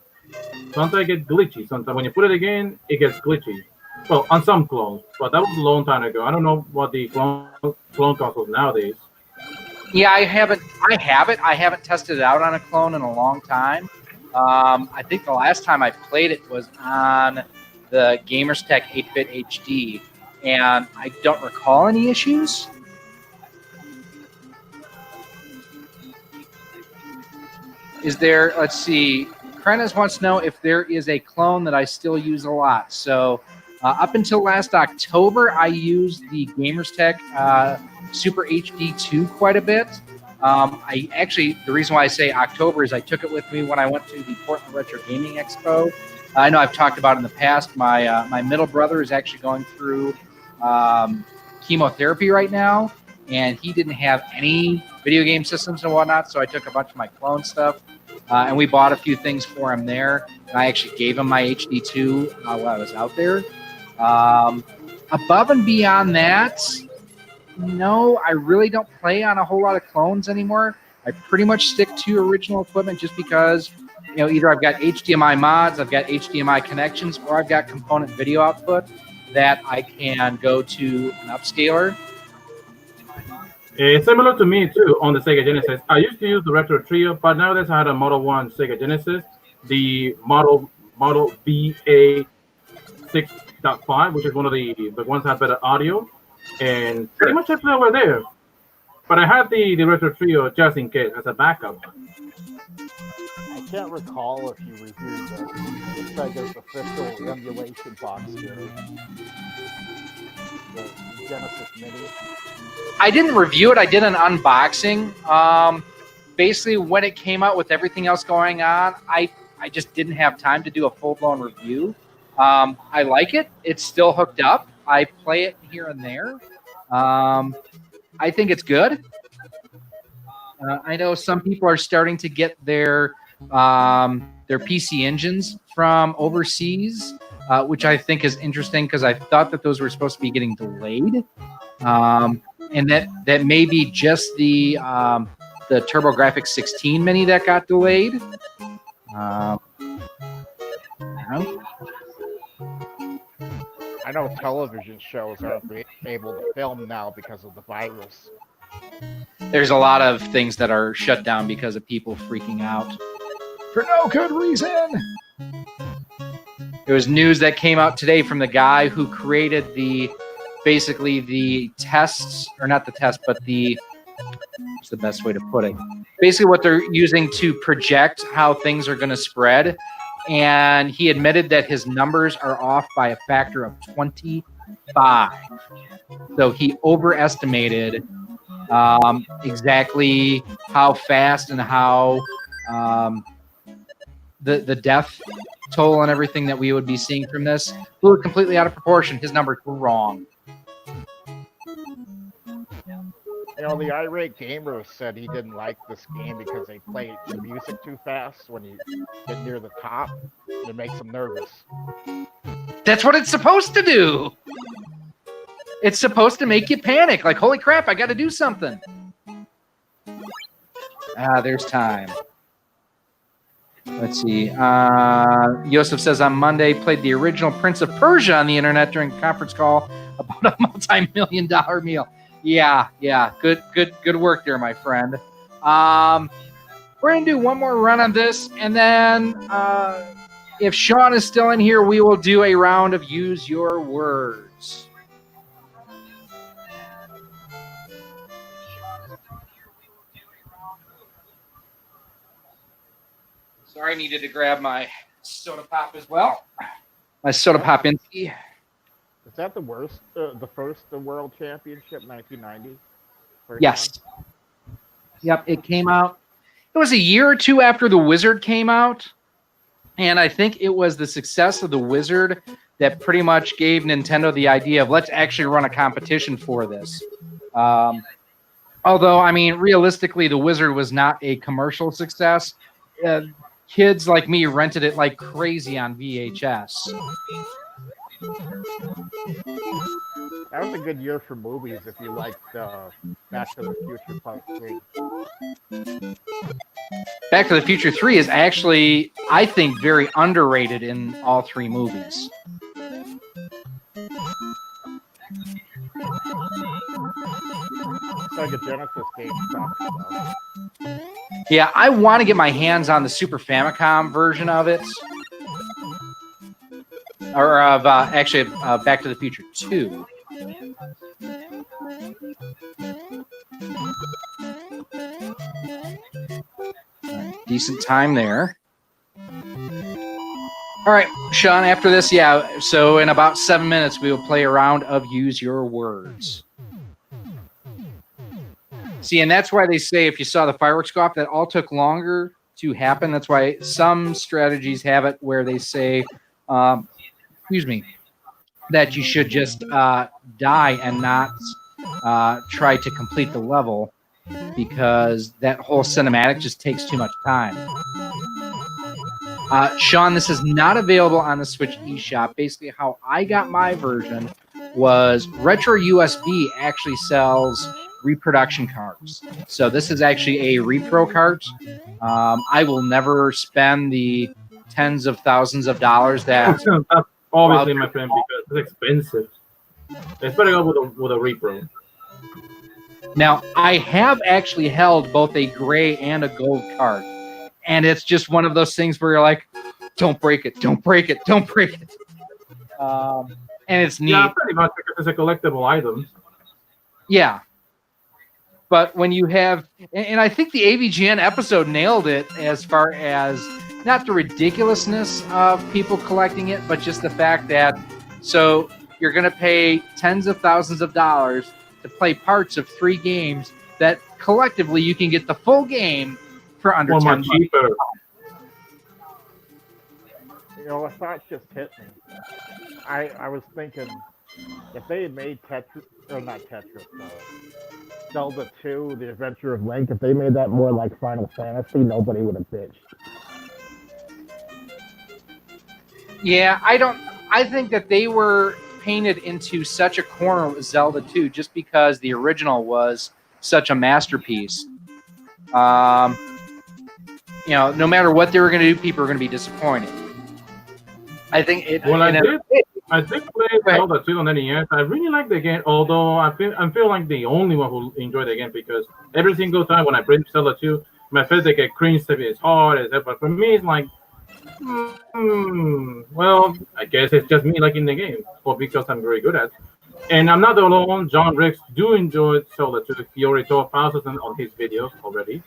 sometimes it gets glitchy. Sometimes when you put it again, it gets glitchy. Well, on some clones, but that was a long time ago. I don't know what the clone consoles nowadays. Yeah, I have it. I haven't tested it out on a clone in a long time. I think the last time I played it was on the Gamerstech 8-bit HD, and I don't recall any issues. Is there? Let's see. Krennis wants to know if there is a clone that I still use a lot. So up until last October, I used the Gamerstech Super HD 2 quite a bit. I actually, the reason why I say October is I took it with me when I went to the Portland Retro Gaming Expo. I know I've talked about it in the past. My middle brother is actually going through chemotherapy right now, and he didn't have any video game systems and whatnot, so I took a bunch of my clone stuff, and we bought a few things for him there. And I actually gave him my HD2 while I was out there. Above and beyond that, no, I really don't play on a whole lot of clones anymore. I pretty much stick to original equipment just because, you know, either I've got HDMI mods, I've got HDMI connections, or I've got component video output that I can go to an upscaler. It's similar to me too on the Sega Genesis. I used to use the Retro Trio, but nowadays I had a Model 1 Sega Genesis, the Model BA 6.5, which is one of the ones that have better audio, and pretty much I play over there. But I had the Retro Trio just in case as a backup. I can't recall if you reviewed the Sega's official emulation box here. The Genesis Mini. I didn't review it. I did an unboxing. Basically, when it came out with everything else going on, I just didn't have time to do a full-blown review. I like it. It's still hooked up. I play it here and there. I think it's good. I know some people are starting to get their PC engines from overseas, which I think is interesting because I thought that those were supposed to be getting delayed. And that may be just the TurboGrafx 16 Mini that got delayed. I know television shows aren't able to film now because of the virus. There's a lot of things that are shut down because of people freaking out for no good reason. There was news that came out today from the guy who created basically the tests, or not the test, but what's the best way to put it? Basically what they're using to project how things are going to spread. And he admitted that his numbers are off by a factor of 25. So he overestimated exactly how fast and how the death toll and everything that we would be seeing from this blew it completely out of proportion. His numbers were wrong. You know, the irate gamer said he didn't like this game because they play the music too fast when you get near the top. It makes him nervous. That's what it's supposed to do. It's supposed to make you panic. Like, holy crap, I got to do something. There's time. Let's see. Yosef says on Monday, played the original Prince of Persia on the internet during a conference call about a multi-million-dollar meal. Yeah. Good work there, my friend. We're going to do one more run on this, and then if Sean is still in here, we will do a round of Use Your Words. Sorry, I needed to grab my soda pop as well. My soda pop Insky. Is that the first World Championship, 1990? Yes. One? Yep, it came out. It was a year or two after The Wizard came out. And I think it was the success of The Wizard that pretty much gave Nintendo the idea of let's actually run a competition for this. Although, I mean, realistically, The Wizard was not a commercial success. Kids like me rented it like crazy on VHS. That was a good year for movies if you liked Back to the Future Part 3. Back to the Future 3 is actually, I think, very underrated in all three movies. Sega Genesis game sucks, though. Yeah, I want to get my hands on the Super Famicom version of it. Or of, actually, Back to the Future 2. Decent time there. All right, Sean, after this, yeah, so in about 7 minutes, we will play a round of Use Your Words. See, and that's why they say if you saw the fireworks go off, that all took longer to happen. That's why some strategies have it where they say, excuse me, that you should just die and not try to complete the level, because that whole cinematic just takes too much time. Sean, this is not available on the Switch eShop. Basically, how I got my version was Retro USB actually sells reproduction cards. So this is actually a repro cart. I will never spend the tens of thousands of dollars that... That's obviously, my friend, because it's expensive. It's better go with a repro. Now, I have actually held both a gray and a gold card. And it's just one of those things where you're like, don't break it, don't break it, don't break it. And it's neat. Yeah, pretty much, because it's a collectible item. Yeah. But when you have, and I think the AVGN episode nailed it as far as not the ridiculousness of people collecting it, but just the fact that, so you're going to pay tens of thousands of dollars to play parts of 3 games that collectively you can get the full game for under $10. Cheaper. You know, a thought just hit me. I was thinking, if they had made Tetris, or not Tetris, Zelda 2, The Adventure of Link, if they made that more like Final Fantasy, nobody would have bitched. Yeah, I think that they were painted into such a corner with Zelda 2 just because the original was such a masterpiece. You know, no matter what they were going to do, people are going to be disappointed. I think it. Well, I did play Zelda 2 on NES. I really like the game, although I feel like the only one who enjoyed the game, because every single time when I bring Zelda 2, my face they get cringe if it's hard, but for me it's like, well, I guess it's just me liking the game, or because I'm very good at it. And I'm not the only one. John Riggs do enjoy Zelda 2. He already told thousands on his videos already.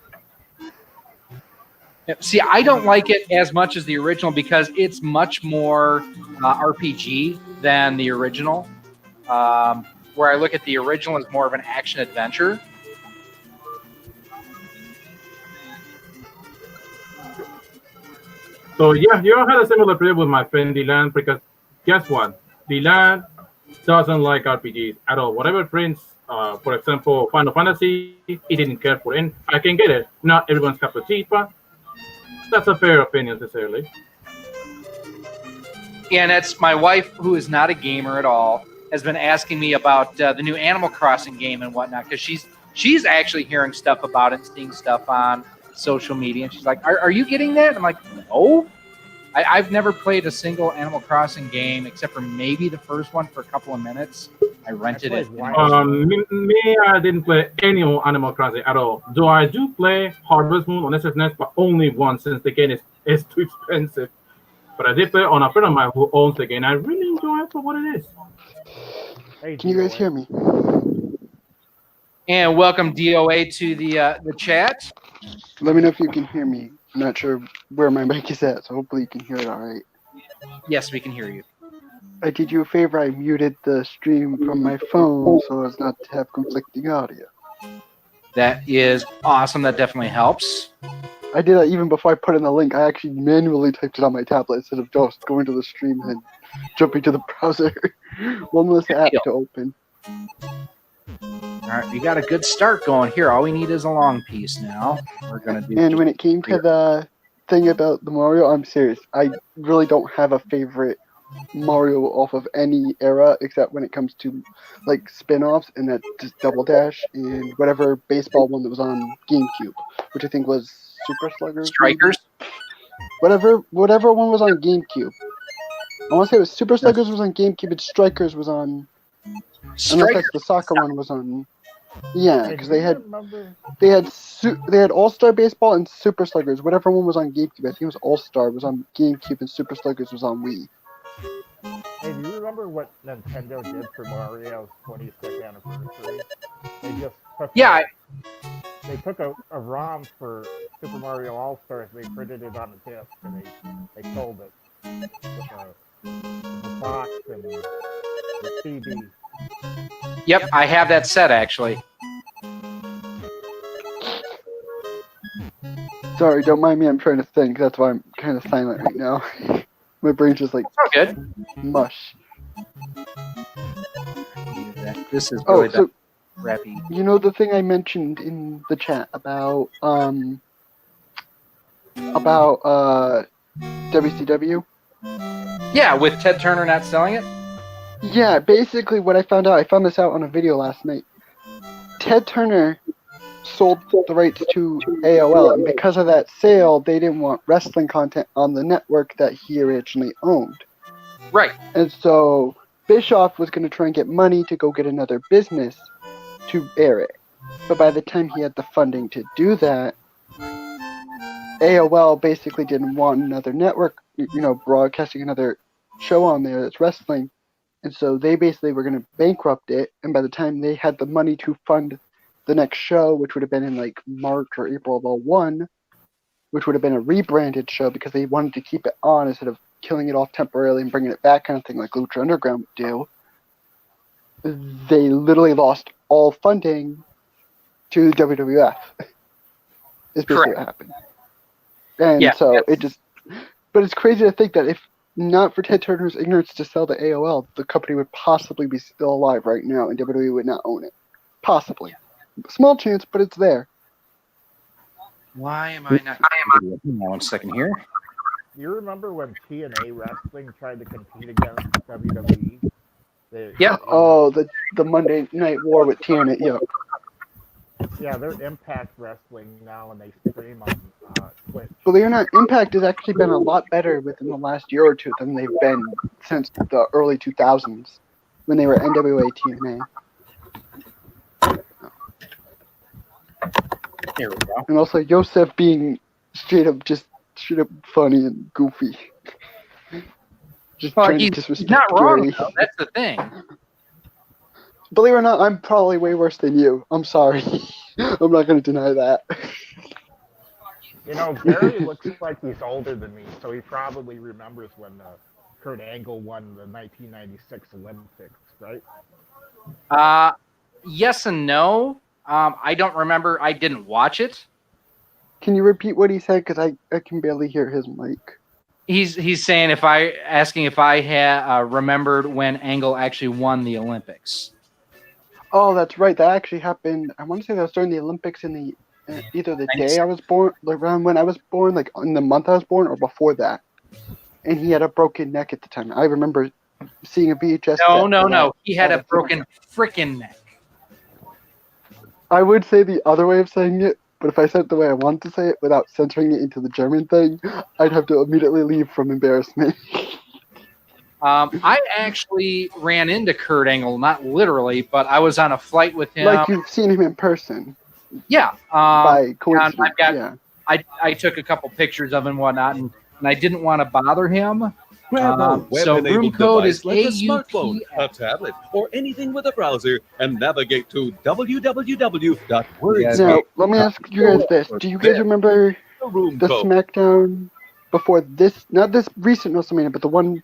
See, I don't like it as much as the original because it's much more RPG than the original. Where I look at the original as more of an action adventure. So yeah, you had a similar problem with my friend Dylan, because guess what? Dylan doesn't like RPGs at all. Whatever prints, for example, Final Fantasy, he didn't care for it. And I can get it. Not everyone's cup of tea, but that's a fair opinion, necessarily. Yeah, and that's my wife, who is not a gamer at all, has been asking me about the new Animal Crossing game and whatnot, because she's actually hearing stuff about it and seeing stuff on social media, and she's like, are you getting that? I'm like, no. I've never played a single Animal Crossing game except for maybe the first one for a couple of minutes. I rented it. Me, I didn't play any Animal Crossing at all. Though I do play Harvest Moon on SNES, but only once, since the game is too expensive. But I did play on a friend of mine who owns the game. I really enjoy it for what it is. Hey, Can you guys hear me? And welcome DOA to the chat. Let me know if you can hear me. I'm not sure where my mic is at, so hopefully you can hear it all right. Yes, we can hear you. I did you a favor. I muted the stream from my phone so as not to have conflicting audio. That is awesome. That definitely helps. I did that even before I put in the link. I actually manually typed it on my tablet instead of just going to the stream and jumping to the browser. One less app to open. All right, we got a good start going here. All we need is a long piece now. We're gonna do. And when it came to the thing about the Mario, I'm serious. I really don't have a favorite Mario off of any era except when it comes to like spin-offs, and that's just Double Dash and whatever baseball one that was on GameCube, which I think was Super Sluggers. maybe? Strikers. Whatever one was on GameCube. I want to say it was Super Sluggers was on GameCube and Strikers was on. Unless Strikers. that's the soccer one was on. Yeah, Hey, because do they you had remember? they had All-Star Baseball and Super Sluggers. Whatever one was on GameCube, I think it was All-Star was on GameCube and Super Sluggers was on Wii. Hey, do you remember what Nintendo did for Mario's 25th anniversary? They just took they took a ROM for Super Mario All Stars. They printed it on a disc and they sold it with a box and the CD. Yep, I have that set actually. Sorry, don't mind me. I'm trying to think. That's why I'm kind of silent right now. My brain's just like It's all good. mush. This is Oh, really so crappy. you know the thing I mentioned in the chat about WCW? Yeah, with Ted Turner not selling it. Yeah, basically what I found this out on a video last night. Ted Turner sold the rights to AOL, and because of that sale, they didn't want wrestling content on the network that he originally owned. Right. And so Bischoff was going to try and get money to go get another business to air it. But by the time he had the funding to do that, AOL basically didn't want another network, broadcasting another show on there that's wrestling. And so they basically were going to bankrupt it. And by the time they had the money to fund the next show, which would have been in like March or April of 2001, which would have been a rebranded show because they wanted to keep it on instead of killing it off temporarily and bringing it back, kind of thing like Lucha Underground would do, they literally lost all funding to WWF. Is basically Correct. what happened. And Yeah, so yes. it just, but it's crazy to think that if not for Ted Turner's ignorance to sell to AOL, the company would possibly be still alive right now and WWE would not own it. Possibly. Small chance, but it's there. Why am I not? Hang on 1 second here. Do you remember when TNA Wrestling tried to compete against WWE? Yeah. Oh, the Monday Night War with TNA. Yeah. Yeah, they're Impact Wrestling now, and they stream on Twitch. Believe it or not, Impact has actually been a lot better within the last year or two than they've been since the early 2000s when they were NWA TNA. Here we go. And also Yosef being straight up funny and goofy. Just Well, trying to he's disrespect not wrong, Gary. though. That's the thing. Believe it or not, I'm probably way worse than you. I'm sorry. I'm not going to deny that. You know, Gary looks like he's older than me, so he probably remembers when Kurt Angle won the 1996 Olympics, right? Yes and no. I don't remember. I didn't watch it. Can you repeat what he said? Because I can barely hear his mic. He's saying asking if I had remembered when Angle actually won the Olympics. Oh, that's right. That actually happened. I want to say that was during the Olympics in the either the day I was born, like around when I was born, like in the month I was born, or before that. And he had a broken neck at the time. I remember seeing a VHS. No. He had a broken freaking neck. I would say the other way of saying it, but if I said it the way I wanted to say it without censoring it into the German thing, I'd have to immediately leave from embarrassment. I actually ran into Kurt Angle, not literally, but I was on a flight with him. Like you've seen him in person. Yeah. By coincidence. I took a couple pictures of him and whatnot, and I didn't want to bother him. Grab a So web-enabled room code device is like a smartphone, AUTF. a tablet, or anything with a browser, and navigate to www.words. Now, let me ask you guys this. Do you guys remember room the code. SmackDown before this, not this recent WrestleMania, but the one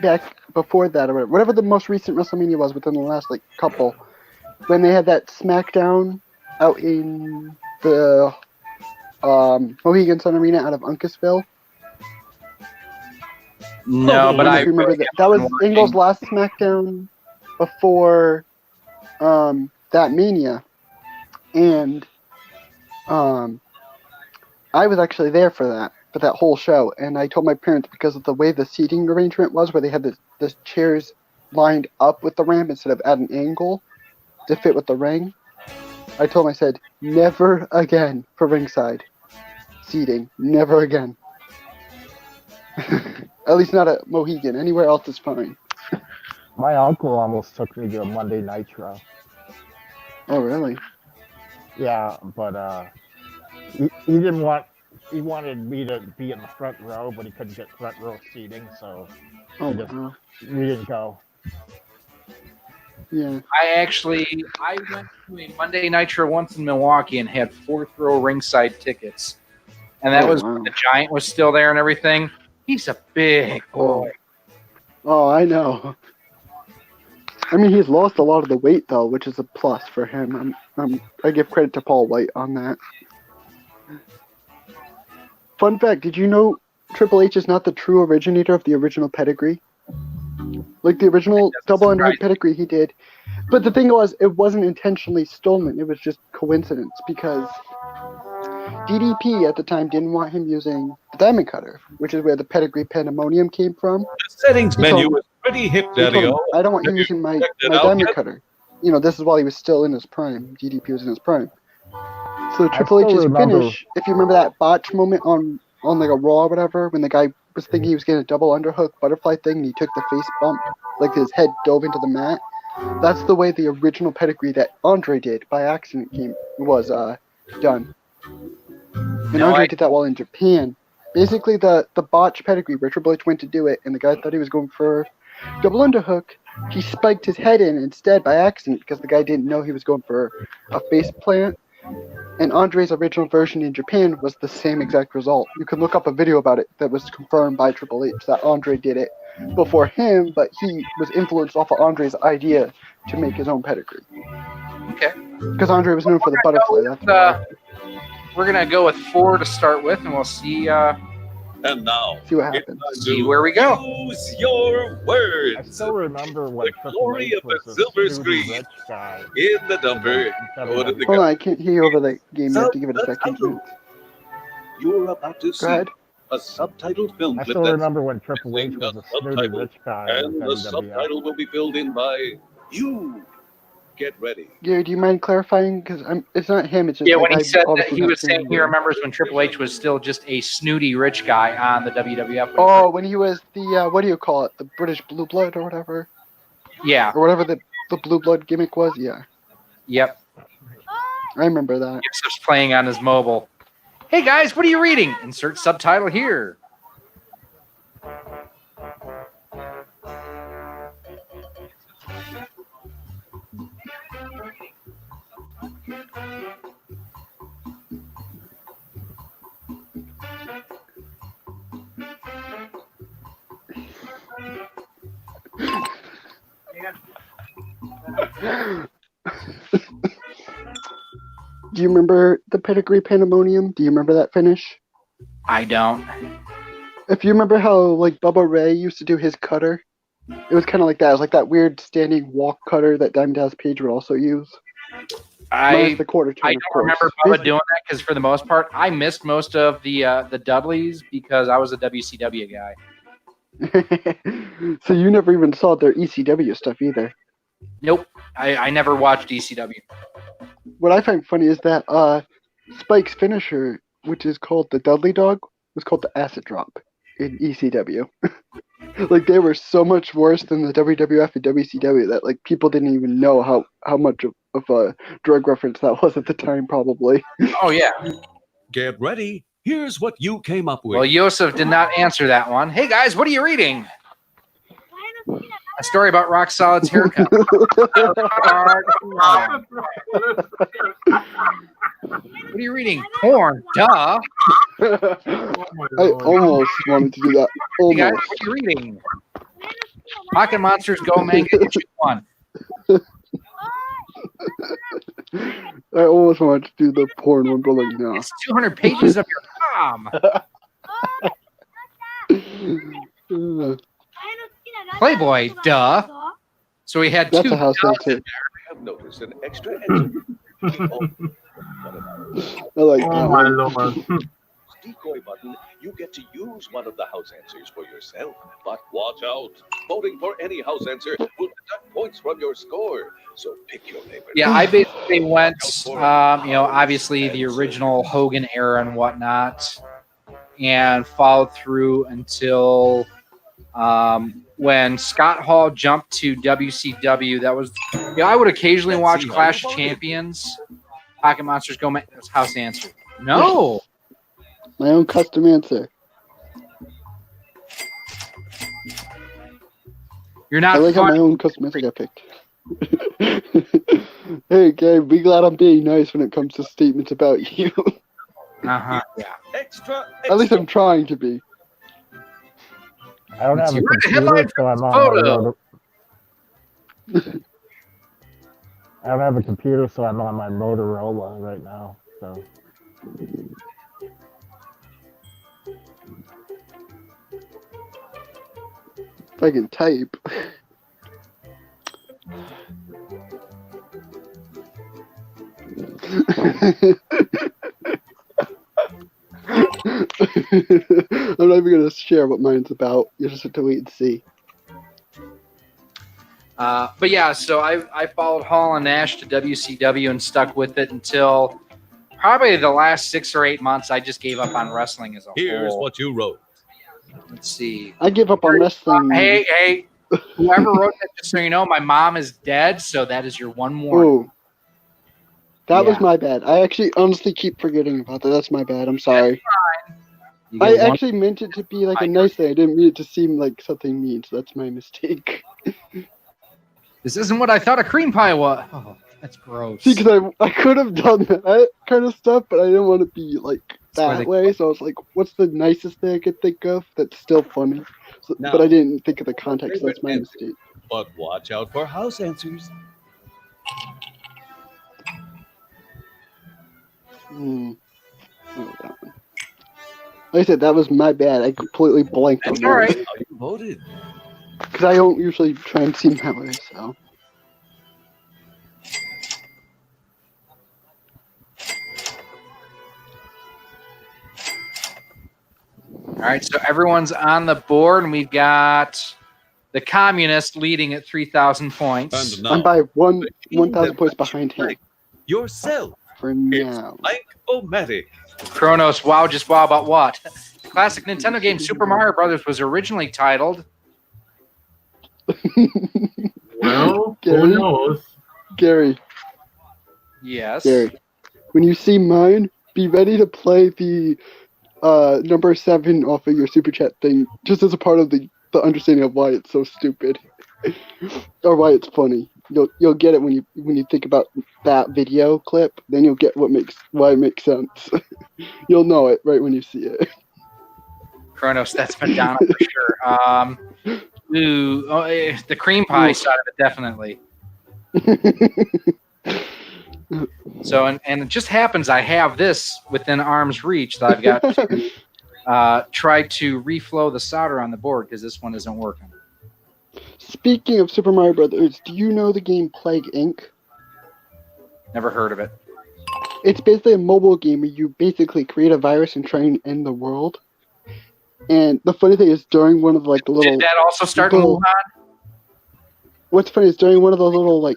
back before that, or whatever the most recent WrestleMania was within the last couple, when they had that SmackDown out in the Mohegan Sun Arena out of Uncasville? No, but I remember that. That was Angle's last SmackDown before that Mania, and I was actually there for that. for that whole show, and I told my parents because of the way the seating arrangement was, where they had the chairs lined up with the ramp instead of at an angle to fit with the ring. I told them, I said, never again for ringside seating. Never again. At least not at Mohegan. Anywhere else is fine. My uncle almost took me to a Monday Nitro. Oh, really? Yeah, but he didn't want. He wanted me to be in the front row, but he couldn't get front row seating, so Oh, just- wow. we didn't go. Yeah. I went to a Monday Nitro once in Milwaukee and had 4th row ringside tickets. And that Oh, was wow. when the Giant was still there and everything. He's a big boy. Oh, I know. I mean, he's lost a lot of the weight, though, which is a plus for him. I give credit to Paul White on that. Fun fact, did you know Triple H is not the true originator of the original pedigree? Like, the original double underhook pedigree he did. But the thing was, it wasn't intentionally stolen. It was just coincidence, because DDP at the time didn't want him using the diamond cutter, which is where the pedigree pandemonium came from. The settings He menu told- is pretty hip, He told Daddy. him, I don't want you using my diamond cutter. You know, this is while he was still in his prime. DDP was in his prime. So Triple still H's remember- finish, if you remember that botch moment on like a Raw or whatever, when the guy was thinking he was getting a double underhook butterfly thing and he took the face bump, like his head dove into the mat. That's the way the original pedigree that Andre did by accident was done. And No, Andre I- did that while in Japan. Basically, the botch pedigree where Triple H went to do it, and the guy thought he was going for double underhook. He spiked his head in instead by accident because the guy didn't know he was going for a face plant. And Andre's original version in Japan was the same exact result. You can look up a video about it that was confirmed by Triple H that Andre did it before him, but he was influenced off of Andre's idea to make his own pedigree. Okay. Because Andre was known for the butterfly. That's why. We're going to go with 4 to start with, and we'll see And now, See what it's happens. time see to where we go. Use your I words. still remember when The Triple glory H of the was a silver snooty screen. rich guy. In the number, in go to the Hold on, I can't hear you over the game. You have to give it a second. Go You're about to see ahead. a subtitled film I clip still that's remember when Triple H was a snooty subtitle, rich guy in and the WWF. subtitle will be filled in by you. Get ready. Gary, do you mind clarifying? Because it's not him. It's just Yeah, like when he I said that, obviously he not was saying seeing he you. remembers when Triple H was still just a snooty rich guy on the WWF. Oh, when he was the what do you call it? The British Blue Blood or whatever, Yeah. or whatever the Blue Blood gimmick was. Yeah, Yep. I remember that. Yusuf's playing on his mobile. Hey guys, what are you reading? Insert subtitle here. Do you remember the pedigree pandemonium? Do you remember that finish? I don't. If you remember how like Bubba Ray used to do his cutter, it was kind of like that. It was like that weird standing walk cutter that Diamond Dallas Page would also use. Minus I the quarter turn, I of don't course. remember Bubba doing that because for the most part, I missed most of the Dudleys because I was a WCW guy. So you never even saw their ECW stuff either. Nope, I never watched ECW. What I find funny is that Spike's finisher, which is called the Dudley Dog, was called the Acid Drop in ECW. Like they were so much worse than the WWF and WCW that like people didn't even know how much of a drug reference that was at the time, probably. Oh yeah. Get ready. Here's what you came up with. Well, Yosef did not answer that one. Hey guys, what are you reading? A story about Rock Solid's haircut. What are you reading? Porn. Duh. I almost wanted to do that. Hey guys, Almost. what are you reading? Pocket Monsters Go Manga Issue 1. I almost wanted to do the porn one, but like no. It's 200 pages of your mom. Playboy, duh. So we had That's two a house duhs thing in too. Have noticed an extra engine. I like Oh that my one. lord. Decoy button. You get to use one of the house answers for yourself. But watch out. Voting for any house answer will deduct points from your score. So pick your favorite. Yeah, I basically went, obviously the original Hogan era and whatnot, and followed through until when Scott Hall jumped to WCW. That was, I would occasionally watch Clash of Champions. Pocket Monsters Go. That's house answer. No. My own custom answer. You're not. I like how my own custom answer got picked. Hey, Gabe, be glad I'm being nice when it comes to statements about you. Yeah. Extra. At least I'm trying to be. I don't have a Where's the headline computer, so I'm on photo? I don't have a computer, so I'm on my Motorola right now. So. If I can type. I'm not even gonna share what mine's about. You just have to wait and see. But yeah, so I followed Hall and Nash to WCW and stuck with it until probably the last 6 or 8 months. I just gave up on wrestling as a Here's whole. what you wrote. Let's see. I give up on wrestling. Hey, whoever wrote that, just so you know, my mom is dead, so that is your one more. Oh, that was Yeah. my bad. I actually honestly keep forgetting about that. That's my bad. I'm sorry. You get I one- actually meant it to be like a nice thing. I didn't mean it to seem like something mean, so that's my mistake. This isn't what I thought a cream pie was. Oh, that's gross. See, because I could have done that kind of stuff, but I didn't want to be like why that they- way. So I was like, what's the nicest thing I could think of that's still funny? So, Now- but I didn't think of the context. So that's my mistake. But watch out for house answers. Oh, that one. Like I said, that was my bad. I completely blanked on That's all right. How you voted. Because I don't usually try and seem that way, so. All right, so everyone's on the board, and we've got the communist leading at 3,000 points. And I'm now, by 1,000 points behind him yourself. for It's now. Mike O'Matic. Kronos, wow, just wow about what? The classic Nintendo game Super Mario Brothers was originally titled. Well, Gary? who knows? Gary, Yes. Gary, when you see mine, be ready to play the number 7 off of your super chat thing, just as a part of the understanding of why it's so stupid, or why it's funny. You'll get it when you think about that video clip. Then you'll get why it makes sense. You'll know it right when you see it. Kronos, that's Madonna for sure. The cream pie side of it, definitely. So, and it just happens I have this within arm's reach that I've got to try to reflow the solder on the board because this one isn't working. Speaking of Super Mario Brothers, do you know the game Plague Inc.? Never heard of it. It's basically a mobile game where you basically create a virus and try and end the world. And the funny thing is, during one of the little, Did that also start in little- Wuhan? what's funny is during one of those little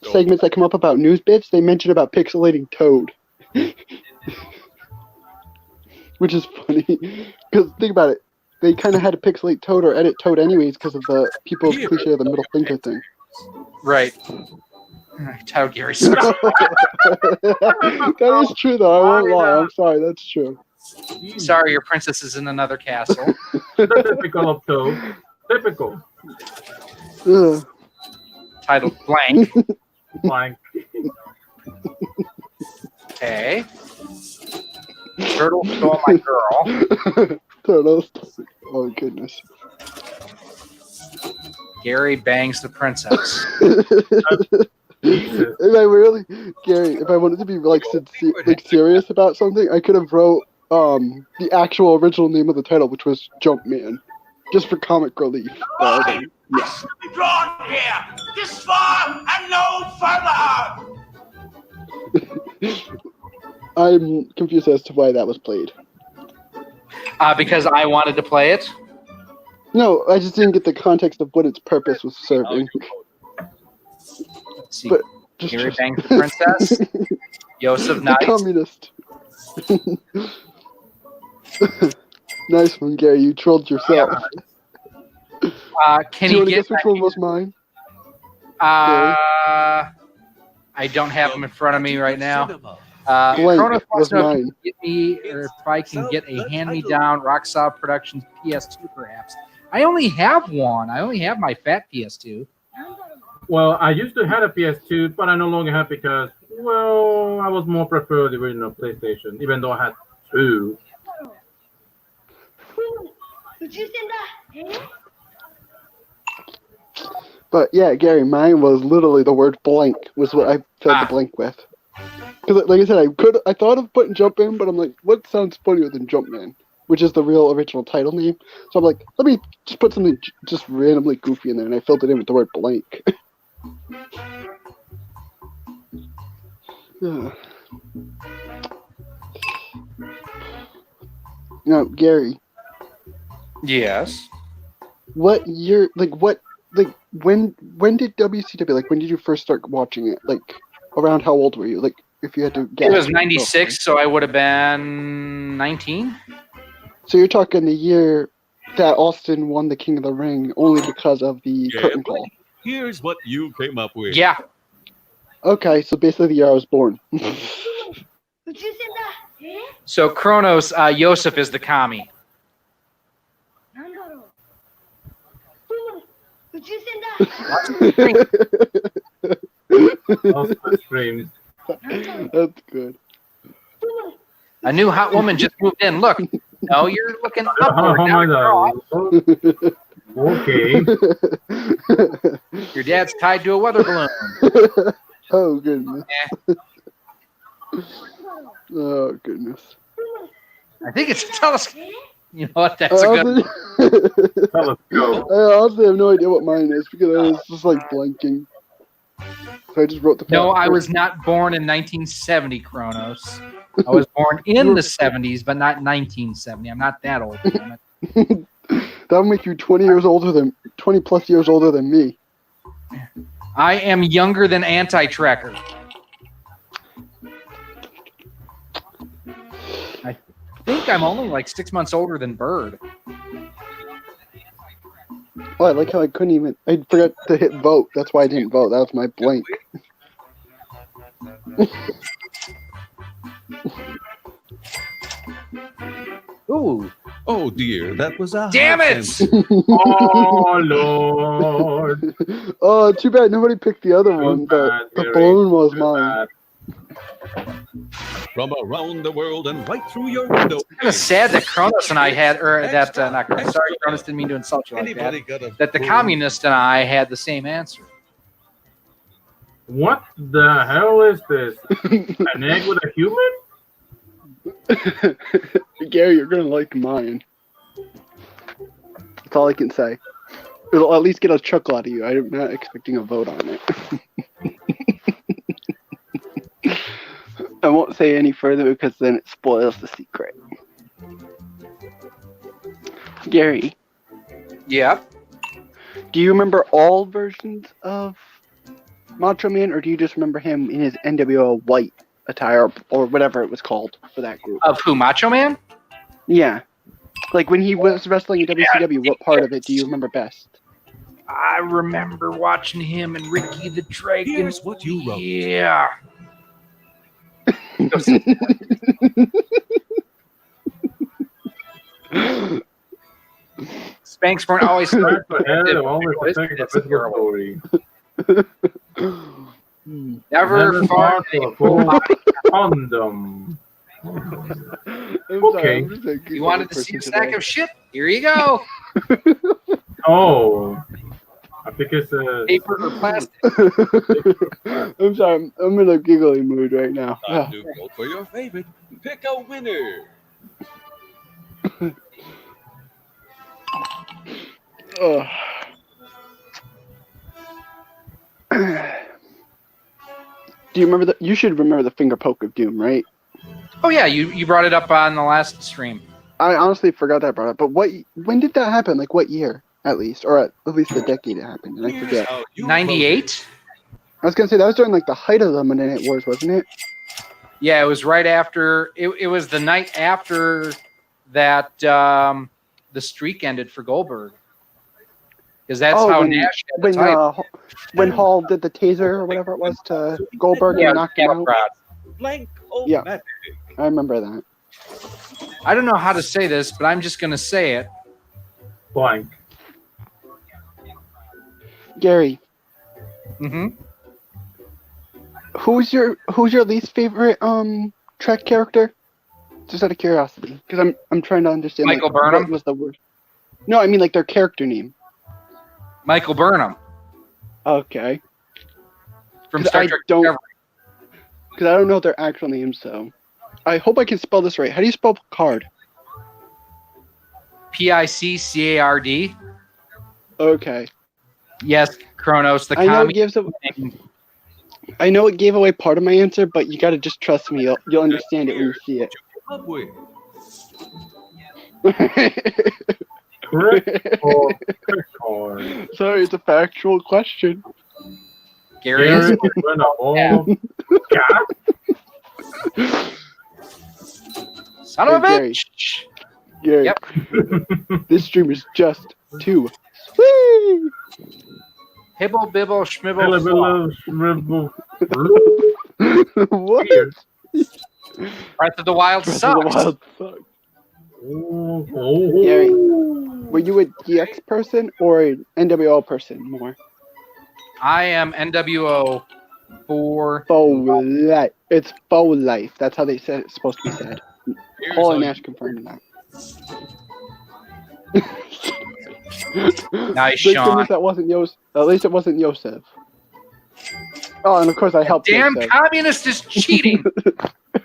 segments that come up about news bits, they mention about pixelating Toad, which is funny because think about it, they kind of had to pixelate Toad or edit Toad anyways because of the people's cliche of the middle finger thing. Right. Toad Gary. That is true though. I won't lie. I'm sorry. That's true. Sorry, your princess is in another castle. Typical of Toad. Typical. Ugh. Titled Blank. Blank. Okay. Turtle stole my girl. Turtles. Oh goodness. Gary bangs the princess. Jesus. If I really, Gary, if I wanted to be serious about something, I could have wrote the actual original name of the title, which was Jumpman, just for comic relief. Yeah. Be drawn here, this far and no further. I'm confused as to why that was played. Because I wanted to play it. No, I just didn't get the context of what its purpose was serving. Let's see. But just Gary Bangs the Princess. Yosef the Knight. communist. Nice one, Gary. You trolled yourself. Can Do you he want to get? guess which one was mine? I don't have them in front of me right now. Blank Kronos wants was to know if mine. you can get me, or if I can get a hand-me-down Rocksolid Productions PS2, perhaps. I only have one. I only have my fat PS2. Well, I used to have a PS2, but I no longer have because, well, I was more prefer the original PlayStation, even though I had two. But yeah, Gary, mine was literally the word blank was what I filled the blank with. Because, like I said, I thought of putting Jumpman, but I'm like, what sounds funnier than Jumpman, which is the real original title name. So I'm like, let me just put something just randomly goofy in there, and I filled it in with the word blank. Now, Gary. Yes. What year? When did WCW? Like, when did you first start watching it? Like, around how old were you? Like, if you had to guess. It was 96, so I would have been 19. So you're talking the year that Austin won the King of the Ring only because of the curtain call. Here's what you came up with. Yeah. Okay, so basically the year I was born. So Kronos, Yosef is the commie. Streams. That's good. A new hot woman just moved in. Look. No, you're looking upward. Oh my God. Okay. Your dad's tied to a weather balloon. Oh, goodness. Oh, goodness. I think it's a telescope. You know what? That's a good one. Telescope. I honestly have no idea what mine is because I was just like blanking. So I just wrote the. No, I was not born in 1970, Kronos. I was born in the 70s, but not 1970. I'm not that old. Damn it. That would make you 20 plus years older than me. I am younger than Anti-Tracker. I think I'm only like 6 months older than Bird. Oh, I like how I couldn't even. I forgot to hit vote. That's why I didn't vote. That was my blank. Ooh. Oh dear, that was a. Damn it! Oh Lord. Oh, too bad nobody picked the other one, but the balloon was mine. From around the world and right through your window. It's kind of sad that Kronos and I had, or that, not Kronos, sorry, Kronos didn't mean to insult you like that. That the communist and I had the same answer. What the hell is this? An egg with a human? Gary, you're gonna like mine. That's all I can say. It'll at least get a chuckle out of you. I'm not expecting a vote on it. I won't say any further because then it spoils the secret. Gary. Yeah. Do you remember all versions of Macho Man, or do you just remember him in his NWO white attire, or whatever it was called for that group? Of who, Macho Man? Yeah. Like when he was wrestling in WCW, what part of it do you remember best? I remember watching him and Ricky the Dragon. Here's what you wrote. Yeah. Spanks weren't always Never far to a full condom. Okay. You wanted to see a stack of shit? Here you go. Oh. I think it's paper or plastic. I'm sorry, I'm in a giggly mood right now. Time to vote for your favorite. Pick a winner. Do you remember you should remember the finger poke of doom, right? Oh yeah, you brought it up on the last stream. I honestly forgot that I brought up. But when did that happen? Like what year, at least, or at least the decade it happened? And I forget. 98. I was gonna say that was during like the height of the Monday Night Wars, wasn't it? Yeah, it was right after. It was the night after that the streak ended for Goldberg. Because that's how Nash got the title. When Hall did the taser or whatever it was to Goldberg and knocked him out. Blank. Yeah, I remember that. I don't know how to say this, but I'm just going to say it. Blank. Gary. Mm-hmm. Who's your least favorite Trek character? Just out of curiosity, because I'm trying to understand. Michael like, Burnham? what was the word? No, I mean like their character name. Michael Burnham. Okay. From Star Trek Discovery. Because I don't know their actual names, so I hope I can spell this right. How do you spell Picard? Piccard. Okay. Yes, Kronos, the I know commie. I know it gave away part of my answer, but you gotta just trust me. You'll understand it when you see it. Correct or Sorry, it's a factual question. Gary is Son of a Gary. bitch. Gary. Yep. This stream is just too sweet. Hibble, bibble, schmibble, What? Breath of the Wild Breath of sucks. the Wild sucks. Gary, were you a DX person or an NWO person more? I am NWO for Faux life. It's faux life. That's how they said it's supposed to be said. Paul and Nash confirmed that. Nice, Thank Sean. goodness that wasn't at least it wasn't Yosef. Oh, and of course I helped. Damn Yosef. communist is cheating.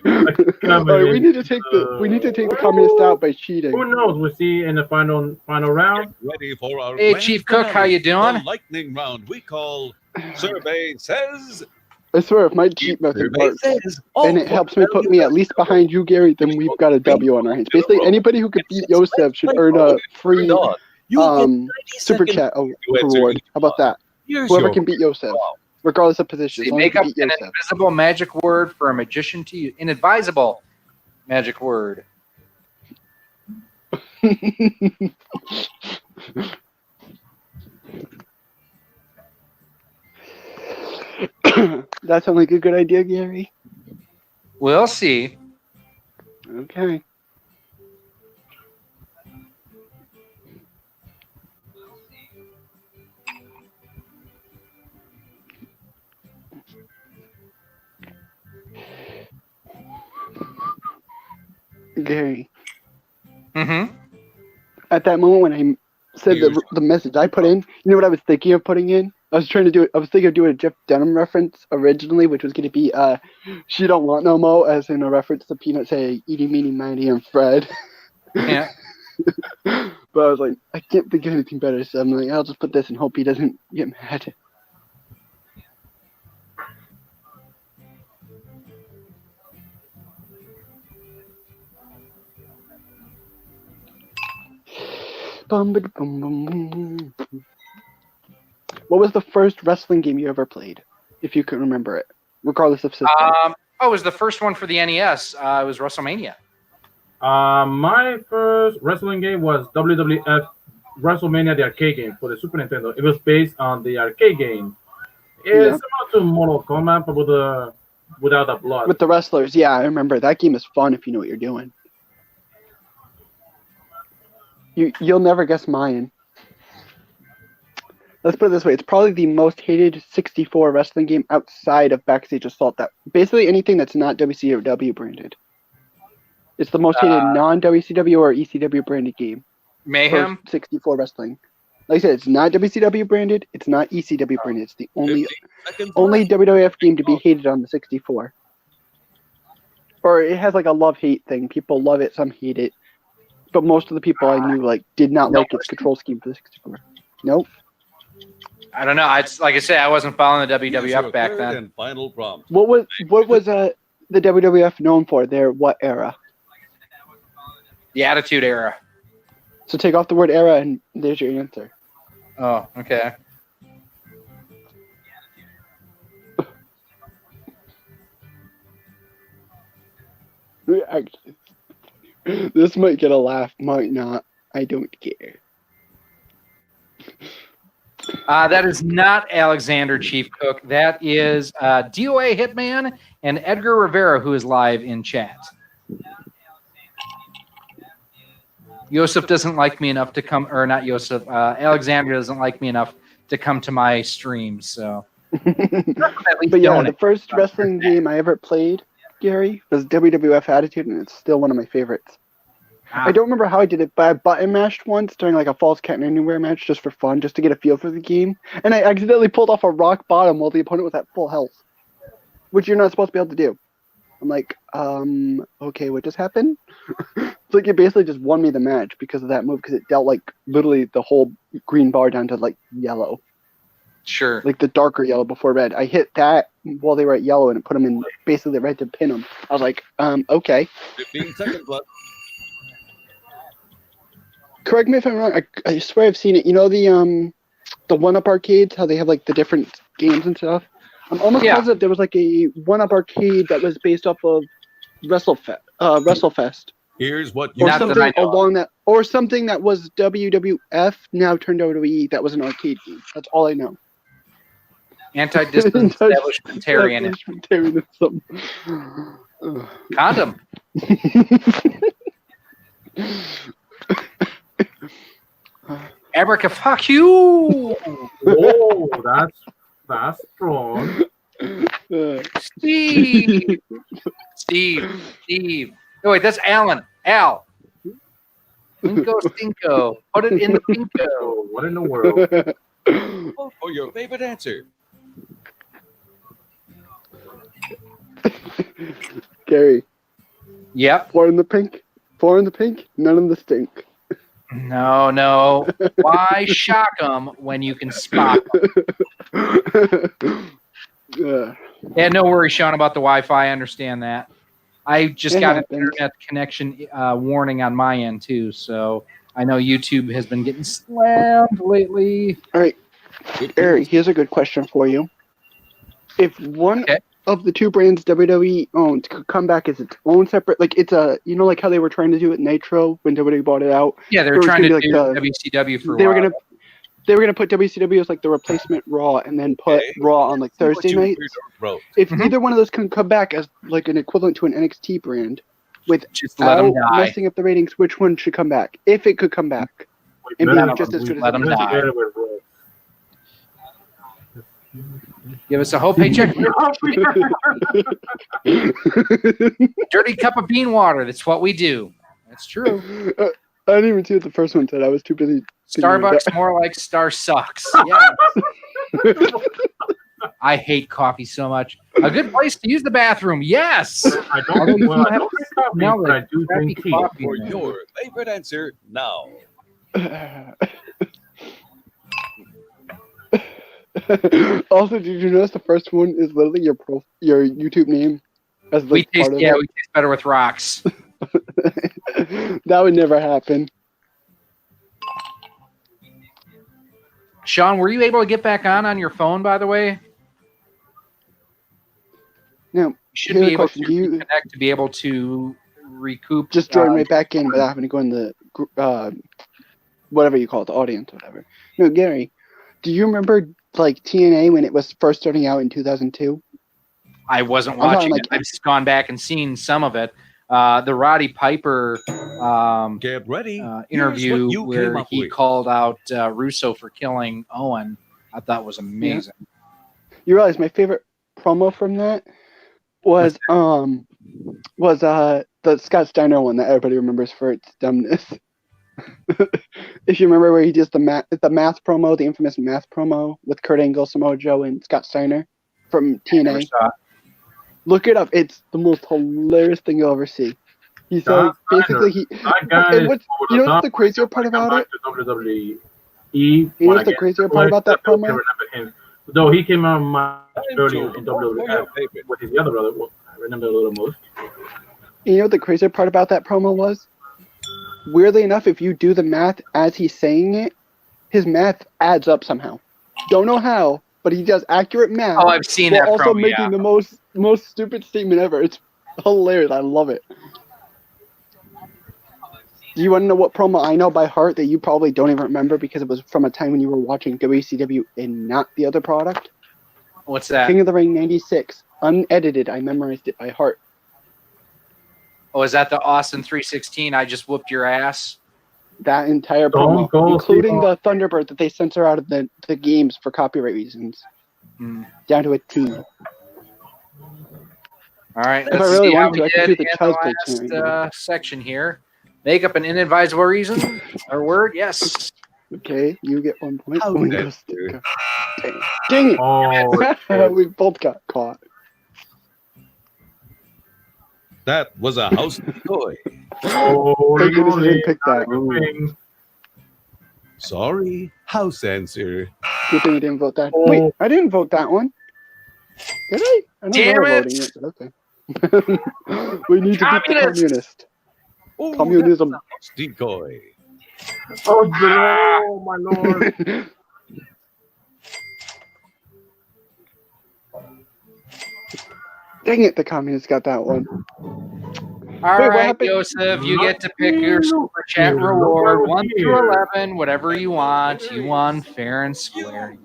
Alright, we need to take the communist out by cheating. Who knows? We'll see in the final round. Ready for our Hey, grand Chief Cook, finale, how you doing? The lightning round we call Survey Says. I swear, if my cheat method Survey works says. and it helps me put me at least behind you, Gary, then we've got a W on our hands. Basically, anybody who could beat Yosef should earn a free super chat reward. How about that? Whoever can beat Yosef, regardless of position. So you make up an invisible magic word for a magician to use. Inadvisable magic word. That sounds like a good idea, Gary. We'll see. Okay. Gary. Mm-hmm. At that moment when I said the message I put in, you know what I was thinking of putting in? I was thinking of doing a Jeff Dunham reference originally, which was going to be "She Don't Want No Mo," as in a reference to Peanut saying "Eaty, Meeny, Miny, and Fred." Yeah. But I was like, I can't think of anything better, so I'm like, I'll just put this and hope he doesn't get mad. What was the first wrestling game you ever played, if you can remember it, regardless of system? It was the first one for the NES. It was WrestleMania. My first wrestling game was WWF WrestleMania, the arcade game for the Super Nintendo. It was based on the arcade game. It's similar to Mortal Kombat, but without the blood. With the wrestlers, yeah, I remember. That game is fun if you know what you're doing. You'll never guess mine. Let's put it this way. It's probably the most hated 64 wrestling game outside of Backstage Assault. That basically anything that's not WCW branded. It's the most hated non-WCW or ECW branded game. Mayhem? 64 wrestling. Like I said, it's not WCW branded. It's not ECW branded. It's the only WWF game to be hated on the 64. Or it has like a love-hate thing. People love it, some hate it. But most of the people I knew did not like its control scheme for the 64. Nope. I don't know. It's like I said, I wasn't following the WWF back then. And final prompt. What was the WWF known for? Their what era? The Attitude Era. So take off the word era, and there's your answer. Oh, okay. Actually, this might get a laugh, might not. I don't care. That is not Alexander Chief Cook. That is DOA Hitman and Edgar Rivera, who is live in chat. Yosef doesn't like me enough to come, or not Yosef, Alexander doesn't like me enough to come to my stream, so. But yeah, the first wrestling game I ever played, Gary, was WWF Attitude, and it's still one of my favorites. I don't remember how I did it, but I button mashed once during like a Falls Count Anywhere match just for fun, just to get a feel for the game, and I accidentally pulled off a rock bottom while the opponent was at full health, which you're not supposed to be able to do. I'm like, okay, what just happened? It's like it basically just won me the match because of that move, because it dealt like literally the whole green bar down to like yellow. Sure. Like the darker yellow before red. I hit that while they were at yellow and it put them in basically red to pin them. I was like, okay. 15 seconds left. Correct me if I'm wrong. I swear I've seen it. You know the 1-Up arcades, how they have like the different games and stuff? I'm almost positive there was like a 1-Up arcade that was based off of WrestleFest. Here's what Or something along that, or something that was WWF now turned WWE. That was an arcade game. That's all I know. Anti-disestablishmentarian. Condom. Abraca, fuck you! Oh, that's strong. Steve. No, wait, that's Alan. Al. Pinko Stinko. Put it in the pinko. What in the world? Vote for your favorite answer. Gary. Yep. 4 in the pink. 4 in the pink. None in the stink. No. Why shock them when you can spot them? Yeah, no worries, Sean, about the Wi-Fi. I understand that. I just got an internet connection warning on my end, too, so I know YouTube has been getting slammed lately. All right. Ari, here's a good question for you. If one of the two brands WWE owns could come back as its own separate, like it's a, you know, like how they were trying to do it Nitro when WWE bought it out? Yeah, they were trying to do WCW for a while. They were gonna put WCW as like the replacement Raw, and then put Raw on like Thursday nights. If either one of those can come back as like an equivalent to an NXT brand, without messing up the ratings, which one should come back? If it could come back, and be just as good as them die. Give us a whole paycheck. Dirty cup of bean water. That's what we do. That's true. I didn't even see what the first one said. I was too busy. Starbucks more like Star sucks. Yes. I hate coffee so much. A good place to use the bathroom. Yes. I don't but I do drink tea. For your favorite answer now. Also, did you notice the first one is literally your YouTube name? As we taste better with rocks. That would never happen. Sean, were you able to get back on your phone, by the way? No. You should be able to reconnect to be able to recoup. Just join right back in without having to go in the, whatever you call it, the audience, whatever. No, Gary, do you remember like TNA when it was first starting out in 2002? I wasn't watching it. I've just gone back and seen some of it. The Roddy Piper Get ready. Interview where he called out Russo for killing Owen, I thought was amazing. Yeah. You realize my favorite promo from that was the Scott Steiner one that everybody remembers for its dumbness. If you remember where he does the math promo, the infamous math promo with Kurt Angle, Samoa Joe, and Scott Steiner from TNA. Look it up. It's the most hilarious thing you'll ever see. He says basically you know what's the crazier part about it? You know what's the crazier part about that promo? Though he came out much earlier in WWF with his other brother, I remember a little most. You know what the crazier part about that promo was? weirdly enough, if you do the math as he's saying it, his math adds up somehow. Don't know how, but he does accurate math. Oh, I've seen while that also promo, making yeah. the most stupid statement ever. It's hilarious. I love it. Do you want to know what promo I know by heart that you probably don't even remember because it was from a time when you were watching WCW and not the other product? What's that? King of the Ring 96. Unedited. I memorized it by heart. Oh, is that the Austin 316? I just whooped your ass. That entire Stone promo, Cold including Steve the Thunderbird that they censor out of the games for copyright reasons. Down to a T. All right, If let's I really see how wanted we to, I could did do the in Child's Play the chant right now. last section here. Make up an inadvisable reason or word. Yes. Okay, you get 1 point. How Windows dare sticker. Dang it! Oh, We both got caught. That was a house toy. Thank goodness I didn't pick that. Thing. Sorry, house answer. Good thing I didn't vote that. Oh. Wait, I didn't vote that one. Did I? I don't Damn remember it. voting it, but okay. We need to beat the Communist. communist. Oh, Communism. that's a house decoy. Oh, no, my lord. Dang it, the communists got that one. All Wait, what right, happened? Joseph, you get to pick your super chat reward 1 through 11, whatever you want. You won fair and square.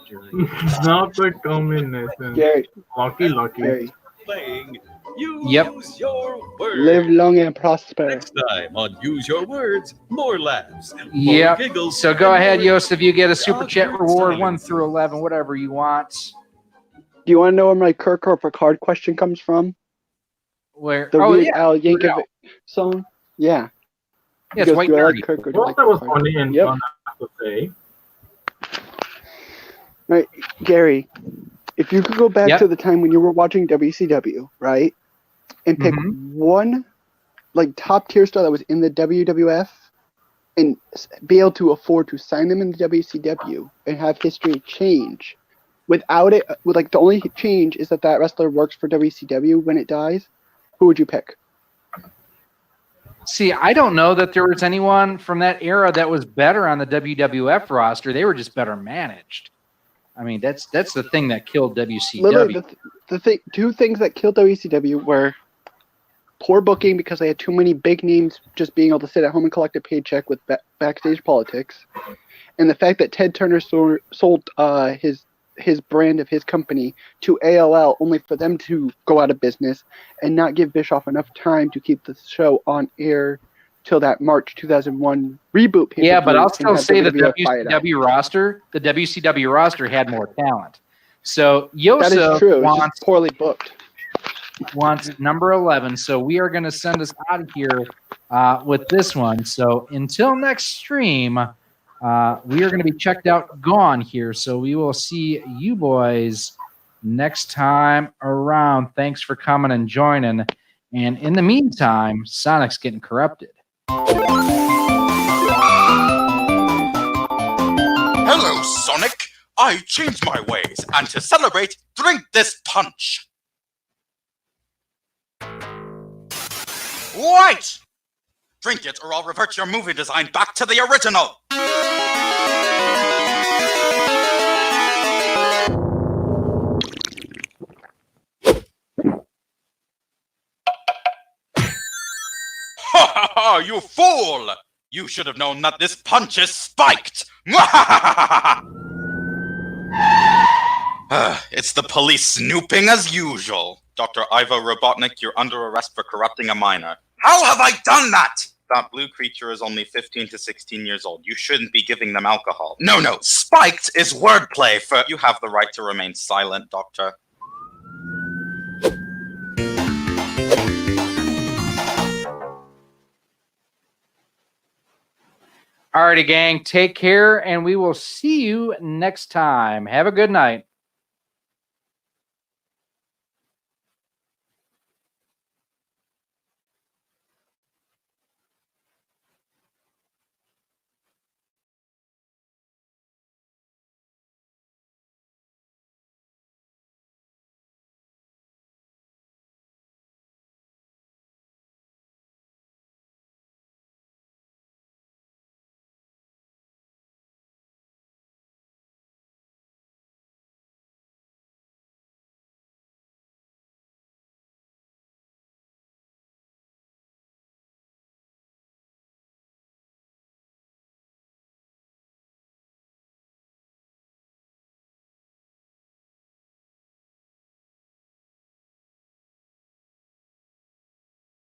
You dirty. Not the communism. Gary, Lucky. Gary, Playing Use Yep. Your Words. live long and prosper. Next time on Use Your Words, more laughs, more Yep. giggles. So go and ahead, more Joseph. You get a super chat awkward reward 1 silences. through 11, whatever you want. Do you want to know where my Kirk or Picard question comes from? Where? The Oh, Weird yeah. Al Weird Yankovic song? Yeah. Yeah, it's Because white do I like nerdy. Kirk or do I Well, like that was Picard? funny and Yep. fun, I have to say. Right, Gary, if you could go back Yep. to the time when you were watching WCW, right, and pick one, like, top tier star that was in the WWF, and be able to afford to sign them in the WCW and have history change, without it, with like the only change is that that wrestler works for WCW when it dies, who would you pick? See, I don't know that there was anyone from that era that was better on the WWF roster. They were just better managed. I mean, that's the thing that killed WCW. Literally, two things that killed WCW were poor booking because they had too many big names just being able to sit at home and collect a paycheck with backstage politics, and the fact that Ted Turner sold his brand of his company to AOL only for them to go out of business and not give Bischoff enough time to keep the show on air till that March 2001 reboot. Yeah, but I'll and still have say the WWF buy it out. WCW roster had more talent. So That is Yosef true. It's just poorly booked. wants number 11. So we are going to send us out of here with this one. So until next stream, we are going to be checked out, gone here. So we will see you boys next time around. Thanks for coming and joining. And in the meantime, Sonic's getting corrupted. Hello, Sonic. I changed my ways, and to celebrate, drink this punch. Right! Drink it, or I'll revert your movie design back to the original. Ha ha ha, you fool! You should have known that this punch is spiked! It's the police snooping as usual. Dr. Ivo Robotnik, you're under arrest for corrupting a minor. How have I done that? That blue creature is only 15 to 16 years old. You shouldn't be giving them alcohol. No, spiked is wordplay for... You have the right to remain silent, Doctor. Alrighty, gang. Take care, and we will see you next time. Have a good night.